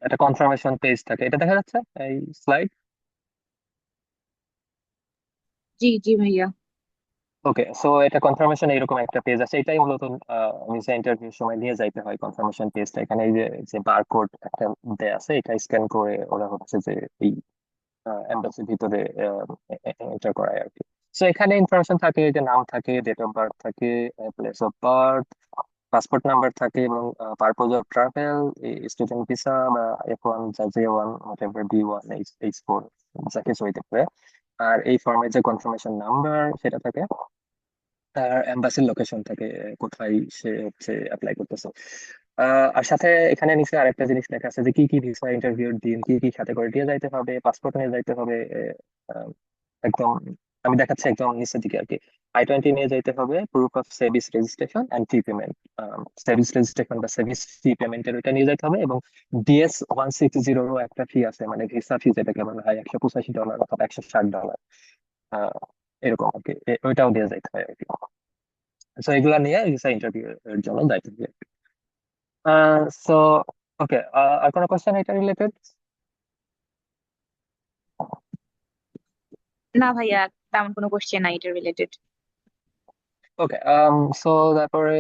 একটা কনফার্মেশন পেজ থাকে, এটা দেখা যাচ্ছে এই স্লাইড। জি জি ভাইয়া। ওকে, সো এটা কনফার্মেশন এরকম একটা পেজ আছে, এটাই মূলত ভিসা ইন্টারভিউর সময় নিয়ে যাইতে হয় কনফার্মেশন পেজটা। এখানে এই যে যে বারকোড একটা দেয়া আছে, এটা স্ক্যান করে ওরা হচ্ছে যে এই এম্বাসির ভিতরে এন্টার করায় আর কি। সো এখানে ইনফরমেশন থাকে, যে নাম থাকে, ডেট অফ বার্থ থাকে, place of birth, passport number থাকে, এবং purpose of travel, student visa বা F1, যা J1, হোয়াটএভার, B1, H4, যা কিছু হইতে পারে। আর এই ফর্মে যে কনফার্মেশন নাম্বার সেটা থাকে, আর এম্বাসির লোকেশন থাকে, কোথায় সে হচ্ছে অ্যাপ্লাই করতেছে। আর সাথে এখানে নিচে আরেকটা জিনিস লেখা আছে, যে কি কি ভিসা ইন্টারভিউর দিন কি কি সাথে করে দিয়ে যাইতে হবে, পাসপোর্ট নিয়ে যাইতে হবে। আহ, একদম আমি দেখাচ্ছি একদম নিচের দিকে আর কি। I-20 নিয়ে যাইতে হবে, proof of service registration and fee payment. Service registration বা সার্ভিস ফি পেমেন্টের ওইটা নিয়ে যেতে হবে, এবং DS-160 একটা ফি আছে, মানে ভিসা ফি, যেটাকে বলা হয় $185 অথবা $160, আহ এরকম আর কি। ওইটাও দিয়ে যাইতে হয় আর কি। সো এগুলা নিয়ে ভিসা ইন্টারভিউ এর জন্য দায়িত্ব দিয়ে। সো ওকে, আর কোনো কোশ্চেন এটা রিলেটেড? না ভাইয়া, তেমন কোনো কোশ্চেন নাই এটা রিলেটেড। ওকে, সো তারপরে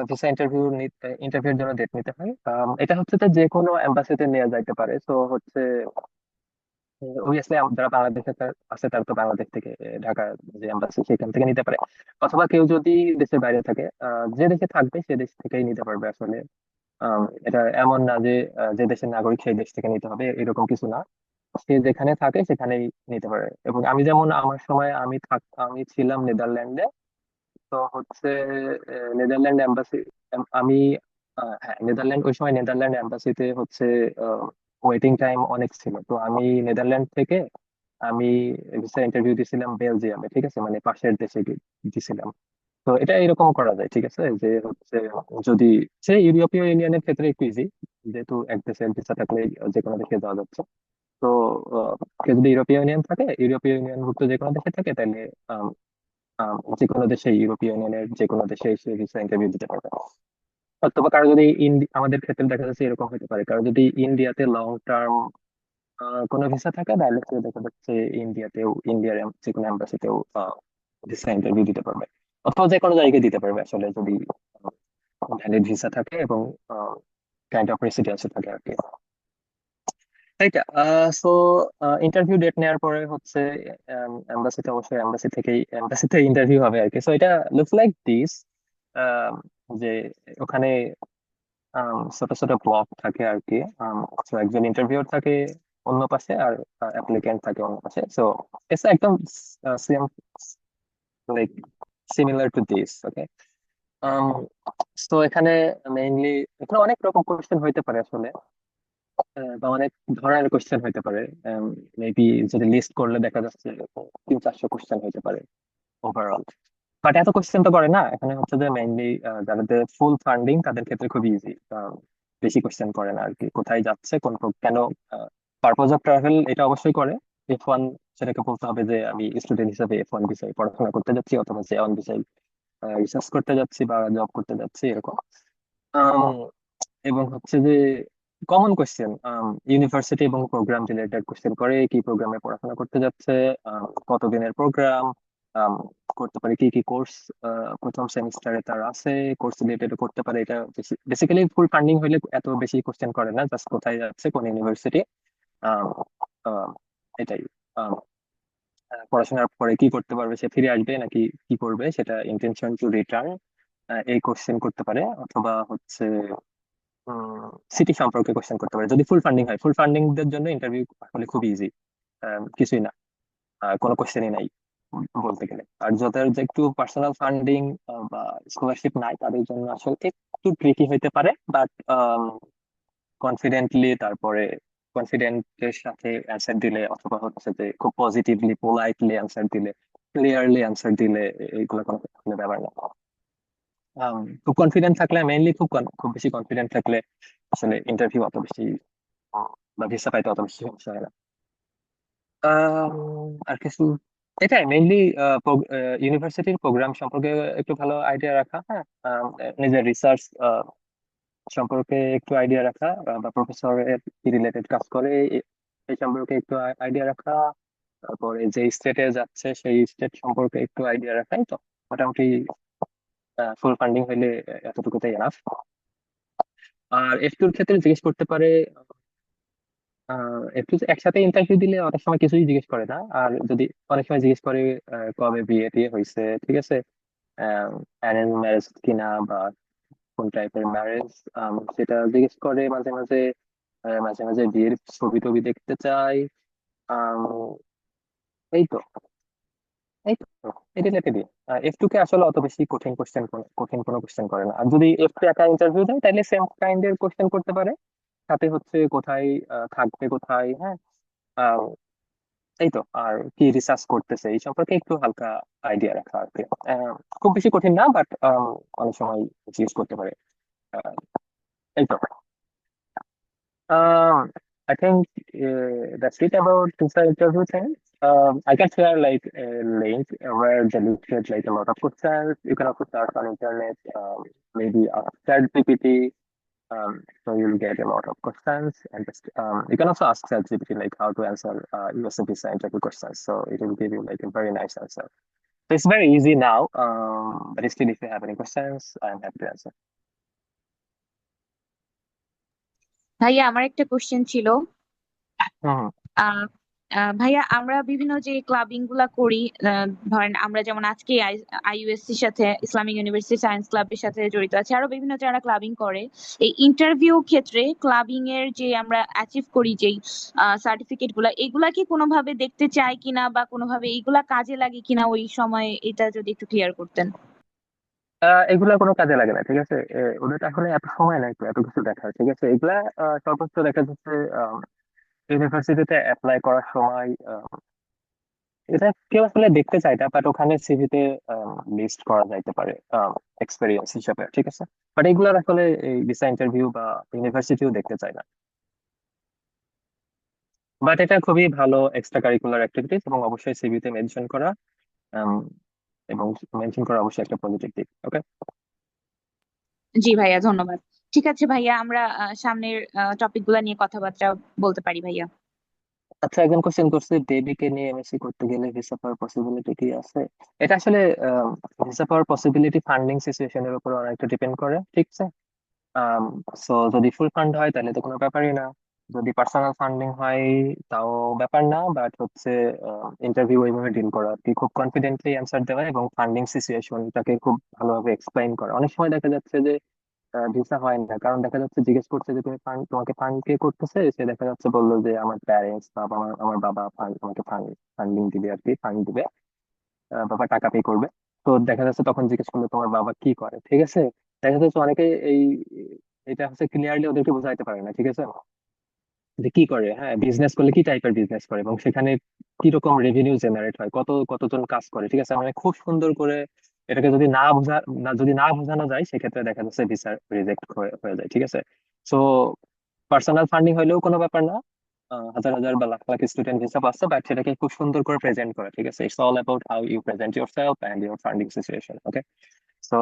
ভিসা ইন্টারভিউর জন্য ডেট নিতে হয়। এটা হচ্ছে যে কোনো এম্বাসিতে নেওয়া যাইতে পারে। সো হচ্ছে অবভিয়াসলি যারা বাংলাদেশে আছে, তারা তো বাংলাদেশ থেকে ঢাকা যে এম্বাসি, সেখান থেকে নিতে পারে। অথবা কেউ যদি দেশের বাইরে থাকে, যে দেশে থাকবে সে দেশ থেকেই নিতে পারবে আসলে। এটা এমন না যে যে দেশের নাগরিক সেই দেশ থেকে নিতে হবে, এরকম কিছু না। সে যেখানে থাকে সেখানেই নিতে পারে। এবং আমি যেমন আমার সময় আমি ছিলাম নেদারল্যান্ডে। তো হচ্ছে নেদারল্যান্ড এম্বাসি, আমি হ্যাঁ, নেদারল্যান্ড, ওই সময় নেদারল্যান্ড এম্বাসিতে হচ্ছে ওয়েটিং টাইম অনেক ছিল। তো আমি নেদারল্যান্ড থেকে আমি ভিসা ইন্টারভিউ দিছিলাম বেলজিয়ামে, ঠিক আছে, মানে পাশের দেশে দিছিলাম। তো এটা এরকম করা যায়, ঠিক আছে, যে হচ্ছে যদি সে ইউরোপীয় ইউনিয়নের ক্ষেত্রে একটু ইজি, যেহেতু এক দেশের ভিসা থাকলে যে কোনো দেশে যাওয়া যাচ্ছে। তো আহ, কেউ যদি ইউরোপীয় ইউনিয়ন থাকে, ইউরোপীয় ইউনিয়ন ভুক্ত যে কোনো দেশে থাকে, তাহলে আম, আম, যে কোনো দেশে, ইউরোপীয় ইউনিয়নের যে কোনো দেশে এসে ভিসা ইন্টারভিউ দিতে পারবে। অথবা কারো যদি আমাদের ক্ষেত্রে দেখা যাচ্ছে এরকম হতে পারে, কারো যদি ইন্ডিয়াতে লং টার্ম কোনো ভিসা থাকে, তাহলে সে দেখা যাচ্ছে ইন্ডিয়ার যে কোনো এম্বাসিতেও ভিসা ইন্টারভিউ দিতে পারবে। অথবা যে কোনো জায়গায় দিতে পারবে আসলে, যদি ভ্যালিড ভিসা থাকে এবং কাইন্ড অফ রেসিডেন্সি থাকে আর কি। এইটা সো ইন্টারভিউ ডেট নেওয়ার পরে হচ্ছে এম্বাসিতে, অবশ্যই এম্বাসিতে ইন্টারভিউ হবে আর কি। সো এটা লুকস লাইক দিস, যে ওখানে ছোট ছোট ব্লক থাকে আর কি। তো একজন ইন্টারভিউর থাকে অন্য পাশে, আর অ্যাপ্লিকেন্ট থাকে অন্য পাশে। সো ইটস একদম same, like similar to this, okay. তো এখানে মেইনলি এখানে অনেক রকম কোয়েশ্চেন হইতে পারে আসলে, বা অনেক ধরনের কোয়েশ্চেন হইতে পারে। মেবি যদি লিস্ট করলে দেখা যাচ্ছে 300-400 কোয়েশ্চেন হইতে পারে ওভারঅল। বাট এত কোয়েশ্চেন তো করে না এখানে, হচ্ছে যে মেইনলি যাদের ফুল ফান্ডিং তাদের ক্ষেত্রে খুব ইজি, বেশি কোয়েশ্চেন করে না আর কি। কোথায় যাচ্ছে, কেন পারপোজ অফ ট্রাভেল এটা অবশ্যই করে। F1 সেটাকে বলতে হবে যে আমি স্টুডেন্ট হিসেবে F1 বিষয়ে পড়াশোনা করতে যাচ্ছি, অথবা J1 বিষয়ে রিসার্চ করতে যাচ্ছি বা জব করতে যাচ্ছি, এরকম। আম, এবং হচ্ছে যে কমন কোয়েশ্চেন, ইউনিভার্সিটি এবং প্রোগ্রাম রিলেটেড কোয়েশ্চেন করে, কি প্রোগ্রামে পড়াশোনা করতে যাচ্ছে, কতদিনের প্রোগ্রাম, করতে পারে কি কি কোর্স প্রথম সেমিস্টারে তার আছে, কোর্স রিলেটেড করতে পারে। এটা বেসিক্যালি ফুল ফান্ডিং হলে এত বেশি কোয়েশ্চেন করে না, জাস্ট কোথায় যাচ্ছে, কোন ইউনিভার্সিটি, এটাই। আম, পড়াশোনার পরে কি করতে পারবে, সে ফিরে আসবে নাকি কি করবে, সেটা ইন্টেনশন টু রিটার্ন, এই কোশ্চেন করতে পারে। অথবা হচ্ছে সিটি সম্পর্কে কোশ্চেন করতে পারে যদি ফুল ফান্ডিং হয়। ফুল ফান্ডিং দের জন্য ইন্টারভিউ আসলে খুব ইজি, কিছুই না, কোনো কোশ্চেনই নাই বলতে গেলে। আর যাদের যে একটু পার্সোনাল ফান্ডিং বা স্কলারশিপ নাই, তাদের জন্য আসলে একটু ট্রিকি হইতে পারে, বাট কনফিডেন্টলি, তারপরে কনফিডেন্টের সাথে অ্যান্সার দিলে, অথবা হচ্ছে যে খুব পজিটিভলি পোলাইটলি অ্যান্সার দিলে, ক্লিয়ারলি অ্যান্সার দিলে, এইগুলো কোনো কোনো ব্যাপার না। খুব কনফিডেন্ট থাকলে, মেইনলি খুব বেশি কনফিডেন্ট থাকলে আসলে ইন্টারভিউ অত বেশি বা ভিসা পাইতে অত বেশি সমস্যা হয় না। আর কিছু, এটাই মেইনলি ইউনিভার্সিটির প্রোগ্রাম সম্পর্কে একটু ভালো আইডিয়া রাখা, হ্যাঁ। নিজের রিসার্চ সম্পর্কে একটু আইডিয়া রাখা, বা প্রফেসরের কি রিলেটেড কাজ করে এই সম্পর্কে একটু আইডিয়া রাখা, তারপরে যে স্টেটে যাচ্ছে সেই স্টেট সম্পর্কে একটু আইডিয়া রাখাই তো মোটামুটি ফুল ফান্ডিং হইলে এতটুকুতেই এনাফ। আর F2 এর ক্ষেত্রে জিজ্ঞেস করতে পারে, একটু একসাথে ইন্টারভিউ দিলে অনেক সময় কিছুই জিজ্ঞেস করে না। আর যদি অনেক সময় জিজ্ঞেস করে কবে বিয়ে টিয়ে হয়েছে, ঠিক আছে, অ্যারেঞ্জ ম্যারেজ কিনা, বা কোন টাইপের ম্যারেজ, সেটা জিজ্ঞেস করে মাঝে মাঝে। মাঝে মাঝে বিয়ের ছবি টবি দেখতে চাই। আম, এই তো এই তো এই রিলেটেডই। F2 কে আসলে অত বেশি কঠিন কোনো কোশ্চেন করে না। আর যদি F2 একা ইন্টারভিউ দেয়, তাহলে সেম কাইন্ডের কোশ্চেন করতে পারে। সাথে হচ্ছে কোথায় থাকবে, কোথায়, হ্যাঁ। এই তো, আর কি রিসার্চ করতেছে এই সম্পর্কে একটু হালকা আইডিয়া রাখা আর কি। খুব বেশি কঠিন না, বাট অনেক সময় জিজ্ঞেস করতে পারে। আহ, এই তো। I think that's it about visa interview thing. I can share like a link where they listed like a lot of questions. You can also search on internet, maybe ask ChatGPT. So you'll get a lot of questions, and just, you can also ask ChatGPT like how to answer USA visa interview questions. So it will give you like a very nice answer. So it's very easy now. But still, if you have any questions, I'm happy to answer. ভাইয়া আমার একটা question ছিল। হুম। আহ ভাইয়া আমরা বিভিন্ন যে clubbing গুলা করি, ধরেন আমরা যেমন আজকে আইইউএসসির সাথে ইসলামিক ইউনিভার্সিটি সায়েন্স ক্লাবের সাথে জড়িত আছি, আরো বিভিন্ন যারা ক্লাবিং করে, এই ইন্টারভিউ ক্ষেত্রে ক্লাবিং এর যে আমরা অ্যাচিভ করি যেই সার্টিফিকেট গুলা, এগুলা কি কোনোভাবে দেখতে চাই কিনা বা কোনোভাবে এইগুলা কাজে লাগে কিনা ওই সময়, এটা যদি একটু ক্লিয়ার করতেন। এগুলা কোনো কাজে লাগে না, ঠিক আছে। ওদের আসলে এত সময় নাই তো এত কিছু দেখার, ঠিক আছে। এগুলা সর্বোচ্চ দেখা যাচ্ছে ইউনিভার্সিটিতে অ্যাপ্লাই করার সময়, এটা কেউ আসলে দেখতে চায় না, বাট ওখানে সিভিতে লিস্ট করা যাইতে পারে এক্সপেরিয়েন্স হিসাবে, ঠিক আছে। বাট এগুলার আসলে এই ভিসা ইন্টারভিউ বা ইউনিভার্সিটিও দেখতে চায় না। বাট এটা খুবই ভালো এক্সট্রা কারিকুলার অ্যাক্টিভিটিস, এবং অবশ্যই সিভিতে মেনশন করা, আম, এবং মেনশন করা অবশ্যই একটা পজিটিভ দিক। ওকে। জি ভাইয়া, ধন্যবাদ। ঠিক আছে ভাইয়া, আমরা সামনের টপিক গুলা নিয়ে কথাবার্তা বলতে পারি ভাইয়া। আচ্ছা, একজন কোশ্চেন করছে বেবিকে নিয়ে এমএসসি করতে গেলে ভিসা পাওয়ার পসিবিলিটি কি আছে। এটা আসলে ভিসা পাওয়ার পসিবিলিটি ফান্ডিং সিচুয়েশনের উপর অনেকটা ডিপেন্ড করে, ঠিক আছে। সো যদি ফুল ফান্ড হয় তাহলে তো কোনো ব্যাপারই না। যদি পার্সোনাল ফান্ডিং হয় তাও ব্যাপার না, বাট হচ্ছে ইন্টারভিউ ওইভাবে ডিল করা আর কি, খুব কনফিডেন্টলি অ্যান্সার দেওয়া এবং ফান্ডিং সিচুয়েশনটাকে খুব ভালোভাবে এক্সপ্লেইন করা। অনেক সময় দেখা যাচ্ছে যে ভিসা হয় না, কারণ দেখা যাচ্ছে জিজ্ঞেস করছে যে তুমি ফান্ড, তোমাকে ফান্ড কে করতেছে, সে দেখা যাচ্ছে বললো যে আমার প্যারেন্টস বা আমার বাবা ফান্ড, আমাকে ফান্ডিং দিবে আর কি, ফান্ড দিবে, বাবা টাকা পে করবে। তো দেখা যাচ্ছে তখন জিজ্ঞেস করলো তোমার বাবা কি করে, ঠিক আছে। দেখা যাচ্ছে অনেকে এই এটা হচ্ছে ক্লিয়ারলি ওদেরকে বোঝাইতে পারে না, ঠিক আছে, যে কি করে, হ্যাঁ, বিজনেস করলে কি টাইপের বিজনেস করে, এবং সেখানে কিরকম রেভিনিউ জেনারেট হয়, কতজন কাজ করে, ঠিক আছে। মানে খুব সুন্দর করে এটাকে যদি না বোঝানো যায়, সেক্ষেত্রে দেখা যাচ্ছে ভিসা রিজেক্ট হয়ে যায়, ঠিক আছে। সো পার্সোনাল ফান্ডিং হইলেও কোনো ব্যাপার না, হাজার হাজার বা লাখ লাখ স্টুডেন্ট ভিসা পাচ্ছে, বাট সেটাকে খুব সুন্দর করে প্রেজেন্ট করে, ঠিক আছে? It's all about how you present yourself and your funding situation. Okay, so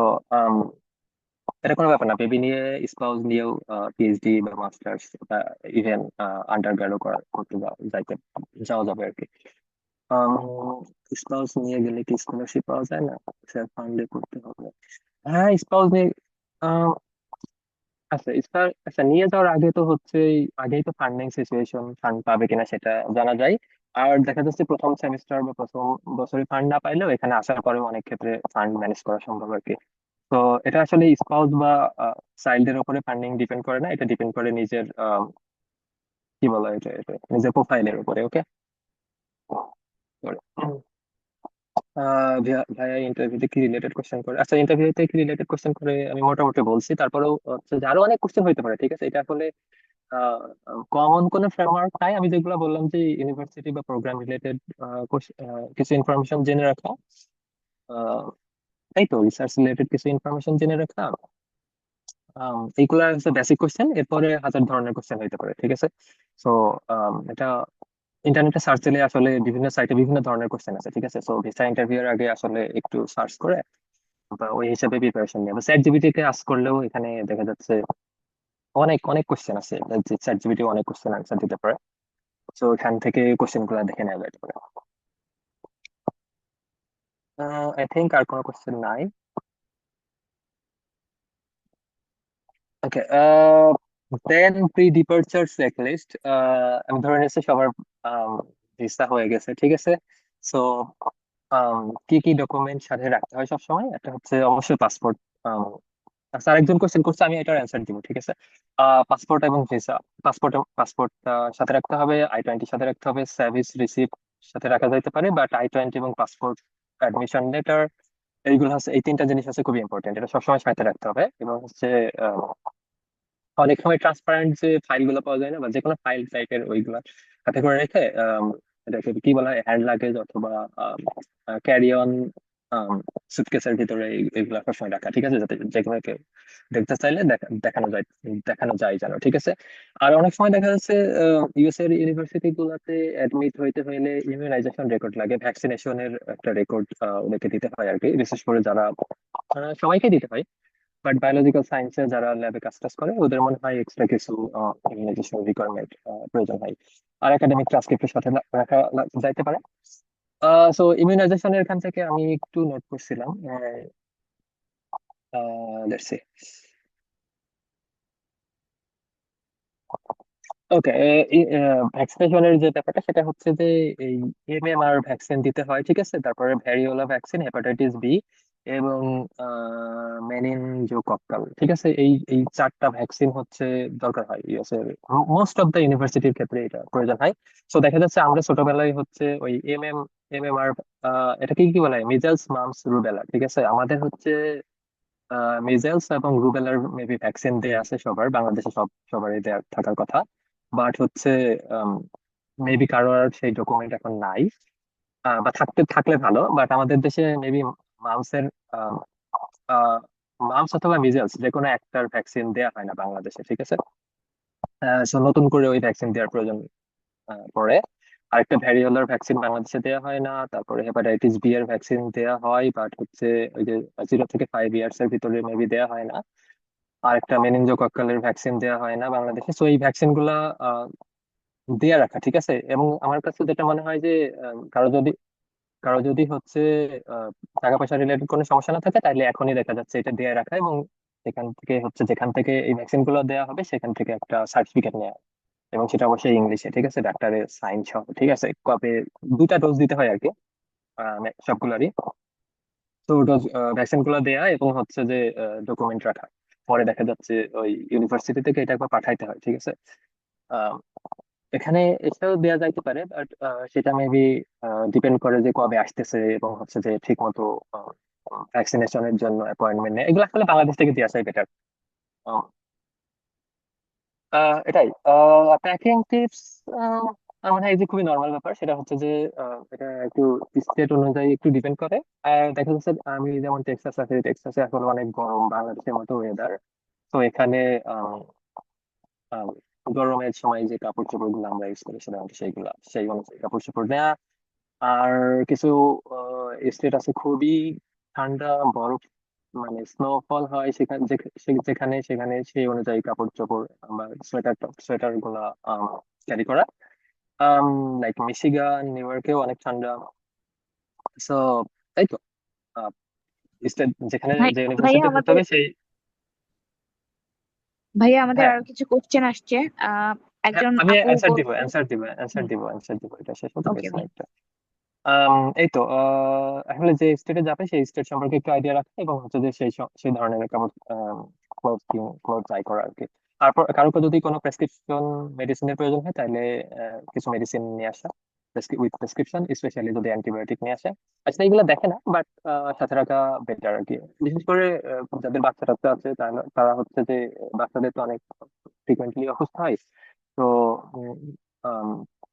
এটা কোনো ব্যাপার না, বেবি নিয়ে স্পাউস নিয়েও পিএইচডি বা মাস্টার্স বা ইভেন আন্ডার গ্রাডও করতে যাওয়া যাবে আর কি। স্পাউস নিয়ে গেলে কি স্কলারশিপ পাওয়া যায় না? সেলফ ফান্ডে করতে হবে। হ্যাঁ, স্পাউস নিয়ে আহ, আচ্ছা আচ্ছা, নিয়ে যাওয়ার আগে তো হচ্ছে আগেই তো ফান্ডিং সিচুয়েশন, ফান্ড পাবে কিনা সেটা জানা যায়। আর দেখা যাচ্ছে প্রথম সেমিস্টার বা প্রথম বছরে ফান্ড না পাইলেও এখানে আসার পরেও অনেক ক্ষেত্রে ফান্ড ম্যানেজ করা সম্ভব আর কি। তো এটা আসলে স্পাউস বা চাইল্ডের উপরে ফান্ডিং ডিপেন্ড করে না, এটা ডিপেন্ড করে নিজের কি বলা হয় এটা নিজের প্রোফাইলের উপরে। ওকে, ভাইয়া ইন্টারভিউতে কি রিলেটেড কোশ্চেন করে? আচ্ছা, ইন্টারভিউতে কি রিলেটেড কোশ্চেন করে আমি মোটামুটি বলছি, তারপরেও হচ্ছে যে আরো অনেক কোশ্চেন হইতে পারে, ঠিক আছে? এটা আসলে কমন কোনো ফ্রেমওয়ার্ক নাই, আমি যেগুলো বললাম যে ইউনিভার্সিটি বা প্রোগ্রাম রিলেটেড কিছু ইনফরমেশন জেনে রাখা, আহ, তাই তো রিসার্চ রিলেটেড কিছু ইনফরমেশন জেনে রাখা, এইগুলা হচ্ছে বেসিক কোশ্চেন। এরপরে হাজার ধরনের কোশ্চেন হইতে পারে, ঠিক আছে? সো এটা ইন্টারনেটে সার্চ দিলে আসলে বিভিন্ন সাইটে বিভিন্ন ধরনের কোশ্চেন আছে, ঠিক আছে? সো ভিসা ইন্টারভিউ এর আগে আসলে একটু সার্চ করে বা ওই হিসাবে প্রিপারেশন নিয়ে, চ্যাট জিপিটি কে আস্ক করলেও এখানে দেখা যাচ্ছে অনেক অনেক কোশ্চেন আছে, যে চ্যাট জিপিটি অনেক কোশ্চেন আনসার দিতে পারে। তো এখান থেকে কোশ্চেন গুলো দেখে নেওয়া যেতে পারে। আই থিঙ্ক আর কোনো কোশ্চেন নাই। ওকে, দেন প্রি ডিপার্চার চেকলিস্ট, আমি ধরে নিচ্ছি সবার ভিসা হয়ে গেছে, ঠিক আছে? সো কি কি ডকুমেন্ট সাথে রাখতে হয় সব সময়? একটা হচ্ছে অবশ্যই পাসপোর্ট। আচ্ছা, আরেকজন কোশ্চেন করছে, আমি এটার অ্যান্সার দিব, ঠিক আছে? পাসপোর্ট এবং ভিসা। পাসপোর্ট সাথে রাখতে হবে, I-20 সাথে রাখতে হবে, সার্ভিস রিসিপ্ট সাথে রাখা যাইতে পারে, বাট I-20 এবং পাসপোর্ট অ্যাডমিশন লেটার, এইগুলো হচ্ছে, এই তিনটা জিনিস হচ্ছে খুবই ইম্পর্টেন্ট, এটা সবসময় সাথে রাখতে হবে। এবং হচ্ছে আহ, অনেক সময় ট্রান্সপারেন্ট যে ফাইল গুলো পাওয়া যায় না, বা যে কোনো ফাইল টাইপের, ওইগুলা হাতে করে রেখে এটাকে কি বলা হয়, হ্যান্ড লাগেজ অথবা ক্যারি অন সুটকেসের ভিতরে এইগুলা সবসময় রাখা, ঠিক আছে? যাতে যে কোনো কেউ দেখতে চাইলে দেখানো যায় যেন, ঠিক আছে? আর অনেক সময় দেখা যাচ্ছে ইউএস এর ইউনিভার্সিটি গুলাতে অ্যাডমিট হইতে হইলে ইমিউনাইজেশন রেকর্ড লাগে, ভ্যাকসিনেশনের একটা রেকর্ড ওদেরকে দিতে হয় আর কি, বিশেষ করে যারা সবাইকে দিতে হয়, বাট বায়োলজিক্যাল সায়েন্সে যারা ল্যাবে কাজ টাজ করে ওদের মনে হয় এক্সট্রা কিছু ইমিউনাইজেশন রিকোয়ারমেন্ট প্রয়োজন হয়। আর একাডেমিক ট্রান্সক্রিপ্টের সাথে রাখা যাইতে পারে। সো ইমিউনাইজেশনের এখান থেকে আমি একটু নোট করছিলাম। Let's see. ওকে, ভ্যাকসিনেশনের যে ব্যাপারটা সেটা হচ্ছে যে এই এমএমআর ভ্যাকসিন দিতে হয়, ঠিক আছে? তারপরে ভ্যারিওলা ভ্যাকসিন, হেপাটাইটিস বি, এবং মেনিনজোকক্কাল, ঠিক আছে? এই এই চারটা ভ্যাকসিন হচ্ছে দরকার হয় ইউএস এর মোস্ট অফ দ্য ইউনিভার্সিটির ক্ষেত্রে, এটা প্রয়োজন হয়। সো দেখা যাচ্ছে আমরা ছোটবেলায় হচ্ছে ওই এমএমআর, এটা কি কি বলা হয়, মিজেলস মামস রুবেলা, ঠিক আছে? আমাদের হচ্ছে মিজেলস এবং রুবেলার মেবি ভ্যাকসিন দেয়া আছে সবার, বাংলাদেশে সবারই দেয়া থাকার কথা, বাট হচ্ছে মেবি কারোর সেই ডকুমেন্ট এখন নাই, বা থাকলে ভালো, বাট আমাদের দেশে মেবি মামসের মামস অথবা মিজেলস যে কোনো একটার ভ্যাকসিন দেয়া হয় না বাংলাদেশে, ঠিক আছে? সো নতুন করে ওই ভ্যাকসিন দেওয়ার প্রয়োজন পড়ে। আরেকটা ভ্যারিওলার ভ্যাকসিন বাংলাদেশে দেওয়া হয় না, তারপরে হেপাটাইটিস বি এর ভ্যাকসিন দেওয়া হয়, বাট হচ্ছে ওই যে 0 থেকে 5 ইয়ার্স এর ভিতরে মেবি দেওয়া হয় না। আর একটা মেনিনজোকক্কালের ভ্যাকসিন দেওয়া হয় না বাংলাদেশে। সো এই ভ্যাকসিন গুলা দিয়ে রাখা, ঠিক আছে? এবং আমার কাছে যেটা মনে হয় যে কারো যদি হচ্ছে আহ, টাকা পয়সা রিলেটেড কোনো সমস্যা না থাকে, তাহলে এখনই দেখা যাচ্ছে এটা দিয়ে রাখা, এবং যেখান থেকে এই ভ্যাকসিন গুলো দেওয়া হবে সেখান থেকে একটা সার্টিফিকেট নেওয়া, এবং সেটা অবশ্যই ইংলিশে, ঠিক আছে? ডাক্তারের সাইন সহ, ঠিক আছে? কবে 2টা ডোজ দিতে হয় আর কি, সবগুলারই। তো ডোজ ভ্যাকসিন গুলো দেয়া এবং হচ্ছে যে ডকুমেন্ট রাখা, পরে দেখা যাচ্ছে ওই ইউনিভার্সিটি থেকে এটা একবার পাঠাইতে হয়, ঠিক আছে? আহ, এখানে এসেও দেওয়া যাইতে পারে, বাট সেটা মেবি ডিপেন্ড করে যে কবে আসতেছে, এবং হচ্ছে যে ঠিক মতো ভ্যাকসিনেশনের জন্য অ্যাপয়েন্টমেন্ট নেই, এগুলো আসলে বাংলাদেশ থেকে দিয়ে আসাই বেটার। এটাই। প্যাকিং টিপস আমার মনে হয় যে খুবই নর্মাল ব্যাপার, সেটা হচ্ছে যে এটা একটু স্টেট অনুযায়ী একটু ডিপেন্ড করে। আর দেখা যাচ্ছে আমি যেমন টেক্সাস আছি, টেক্সাসে এখন অনেক গরম, বাংলাদেশের মতো ওয়েদার। তো এখানে গরমের সময় যে কাপড় চোপড় গুলো আমরা ইউজ করি সাধারণত সেই অনুযায়ী কাপড় চোপড় নেওয়া। আর কিছু স্টেট আছে খুবই ঠান্ডা, বরফ মানে স্নোফল হয় সেখানে যেখানে সেখানে সেই অনুযায়ী কাপড় চোপড় বা সোয়েটার গুলা ক্যারি করা। লাইক মিশিগান, নিউ ইয়র্কেও অনেক ঠান্ডা। সো তাই তো স্টেট যেখানে ভাই যে ভাইয়া ইউনিভার্সিটি পড়তে আমাদের হবে সেই। ভাইয়া আমাদের হ্যাঁ, আরো কিছু কোশ্চেন আসছে। হ্যাঁ, একজন আমি আপু বলছে। অ্যান্সার দিব, এটা শেষ হতে ওকে পারছি না ভাই। একটা। এই তো আসলে যে স্টেটে যাবে সেই স্টেট সম্পর্কে একটু আইডিয়া রাখা এবং হচ্ছে যে সেই ধরনের কাপড় ক্লোথ ট্রাই করা আর কি। তারপর কারো যদি কোনো প্রেসক্রিপশন মেডিসিনের প্রয়োজন হয় তাহলে কিছু মেডিসিন নিয়ে আসা উইথ প্রেসক্রিপশন, স্পেশালি যদি অ্যান্টিবায়োটিক নিয়ে আসে। আচ্ছা, এগুলো দেখে না, বাট সাথে রাখা বেটার আর কি। বিশেষ করে যাদের বাচ্চা টাচ্চা আছে তারা হচ্ছে যে বাচ্চাদের তো অনেক ফ্রিকুয়েন্টলি অসুস্থ হয়। তো উম, আম,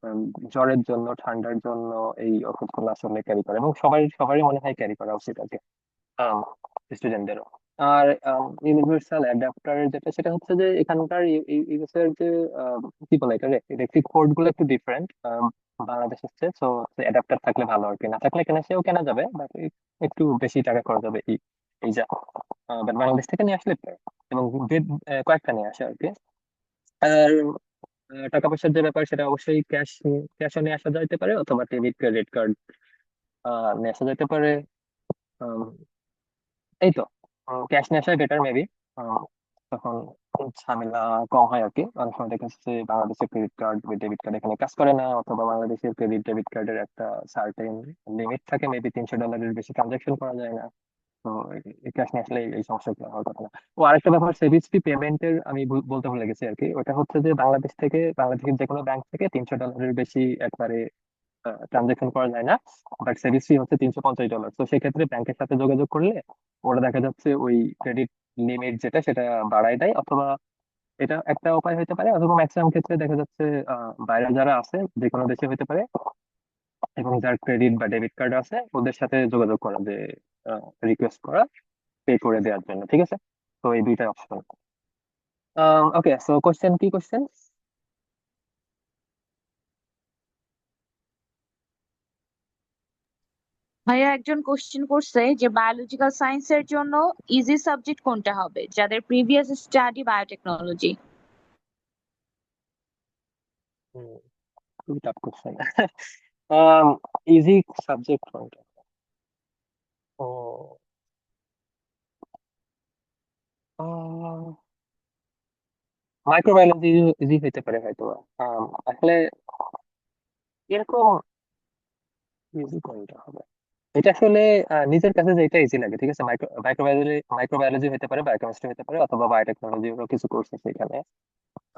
আম, জ্বরের জন্য, ঠান্ডার জন্য এই ওষুধগুলো আসলে ক্যারি করে এবং সবারই মনে হয় ক্যারি করা উচিত আর কি, স্টুডেন্টদেরও। আর ইউনিভার্সাল অ্যাডাপ্টার যেটা, সেটা হচ্ছে যে এখানকার ইউএস এর যে কি বলে এটা, ইলেকট্রিক কোড গুলো একটু ডিফারেন্ট বাংলাদেশ হচ্ছে। তো অ্যাডাপ্টার থাকলে ভালো আর কি, না থাকলে কেনা যাবে, বাট একটু বেশি টাকা খরচ হবে এই যা। বাট বাংলাদেশ থেকে নিয়ে আসলে better। এবং কয়েকটা নিয়ে আসে আর কি। আর টাকা পয়সার যে ব্যাপার, সেটা অবশ্যই ক্যাশও নিয়ে আসা যাইতে পারে অথবা ডেবিট ক্রেডিট কার্ড নিয়ে আসা যাইতে পারে। আম, এই তো ক্যাশ নিয়ে আসাই বেটার মেবি। তখন ঝামেলা কম হয় আর কি। অনেক সময় দেখা যাচ্ছে যে বাংলাদেশের ক্রেডিট কার্ড বা ডেবিট কার্ড এখানে কাজ করে না, অথবা বাংলাদেশের ক্রেডিট ডেবিট কার্ডের একটা সার্টেন লিমিট থাকে, মেবি $300 বেশি ট্রানজাকশন করা যায় না। তো ক্যাশ নিয়ে আসলে এই সমস্যাগুলো হওয়ার কথা না। ও আরেকটা ব্যাপার, সিবিএসপি পেমেন্টের আমি বলতে ভুলে গেছি আর কি। ওটা হচ্ছে যে বাংলাদেশের যে কোনো ব্যাংক থেকে $300 বেশি একবারে ট্রানজাকশন করা যায় না। বাট সার্ভিস ফি হচ্ছে $350। তো সেক্ষেত্রে ব্যাংকের সাথে যোগাযোগ করলে ওরা দেখা যাচ্ছে ওই ক্রেডিট লিমিট যেটা সেটা বাড়ায় দেয়, অথবা এটা একটা উপায় হতে পারে, অথবা ম্যাক্সিমাম ক্ষেত্রে দেখা যাচ্ছে বাইরে যারা আছে যে কোনো দেশে হতে পারে এবং যার ক্রেডিট বা ডেবিট কার্ড আছে ওদের সাথে যোগাযোগ করা, যে রিকোয়েস্ট করা পে করে দেওয়ার জন্য, ঠিক আছে। তো এই দুইটা অপশন। ওকে, সো কোশ্চেন? ভাইয়া একজন কোশ্চেন করছে যে বায়োলজিক্যাল সায়েন্সের জন্য ইজি সাবজেক্ট কোনটা হবে যাদের প্রিভিয়াস স্টাডি বায়োটেকনোলজি। খুবই টাফ কোশ্চেন। ইজি সাবজেক্ট কোনটা? ও মাইক্রোবায়োলজি ইজি হইতে পারে হয়তো। আসলে এরকম ইজি কোনটা হবে, এটা আসলে নিজের কাছে যেটা ইজি লাগে, ঠিক আছে। মাইক্রোবায়োলজি হতে পারে, বায়োকেমিস্ট্রি হতে পারে, অথবা বায়োটেকনোলজি কিছু কোর্স আছে এখানে।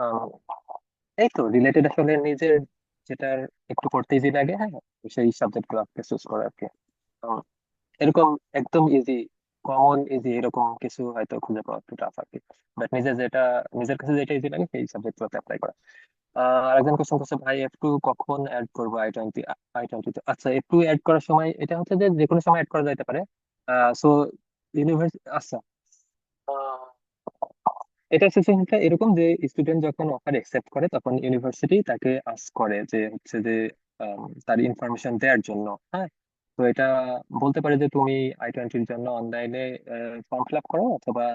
আম, এই তো রিলেটেড আসলে নিজের যেটার একটু পড়তে ইজি লাগে, হ্যাঁ, সেই সাবজেক্ট গুলো চুজ করা আর কি। আম, এরকম একদম ইজি, ইজি এরকম কিছু হয়তো খুঁজে পাওয়া একটু টাফ আর কি। বাট নিজের কাছে যেটা ইজি লাগে সেই সাবজেক্ট গুলোতে অ্যাপ্লাই করা। আরেকজন কোশ্চেন করছে, ভাই F2 কখন অ্যাড করবো I20? আচ্ছা, F2 অ্যাড করার সময় এটা হচ্ছে যে যে কোনো সময় অ্যাড করা যেতে পারে। সো ইউনিভার্সিটি, আচ্ছা, আহ, এটা সিচুয়েশনটা এরকম যে স্টুডেন্ট যখন অফার অ্যাকসেপ্ট করে তখন ইউনিভার্সিটি তাকে আস্ক করে যে হচ্ছে যে তার ইনফরমেশন দেওয়ার জন্য, হ্যাঁ। তো এটা বলতে পারে যে তুমি I20-র জন্য অনলাইনে ফর্ম ফিল আপ করো, অথবা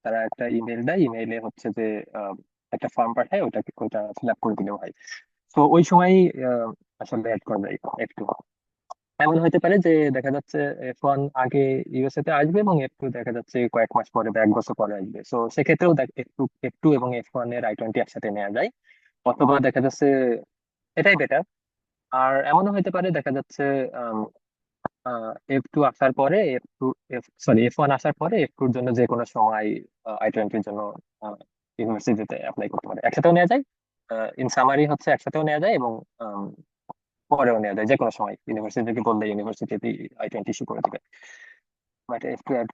তারা একটা ইমেল দেয়, ইমেইলে হচ্ছে যে আহ, একটা ফর্ম পাঠায়, ওইটা ফিল আপ করে দিলেও হয়। তো ওই সময় আসলে অ্যাড করা যায় একটু। এমন হতে পারে যে দেখা যাচ্ছে F1 আগে ইউএসএ তে আসবে এবং F2 দেখা যাচ্ছে কয়েক মাস পরে বা এক বছর পরে আসবে। তো সেক্ষেত্রেও F2 এবং F1 এর I20 একসাথে নেওয়া যায়, অথবা দেখা যাচ্ছে এটাই বেটার। আর এমনও হতে পারে দেখা যাচ্ছে F2 আসার পরে F1 আসার পরে F2-র জন্য যে কোনো সময় I20-র জন্য ইউনিভার্সিটিতে অ্যাপ্লাই করতে পারে, একসাথেও নেওয়া যায়। ইন সামারি হচ্ছে একসাথেও নেওয়া যায় এবং পরেও নেওয়া যায়, যে কোনো সময় ইউনিভার্সিটিকে বললে ইউনিভার্সিটি I20 ইস্যু করে দিবে। বাট একটু অ্যাড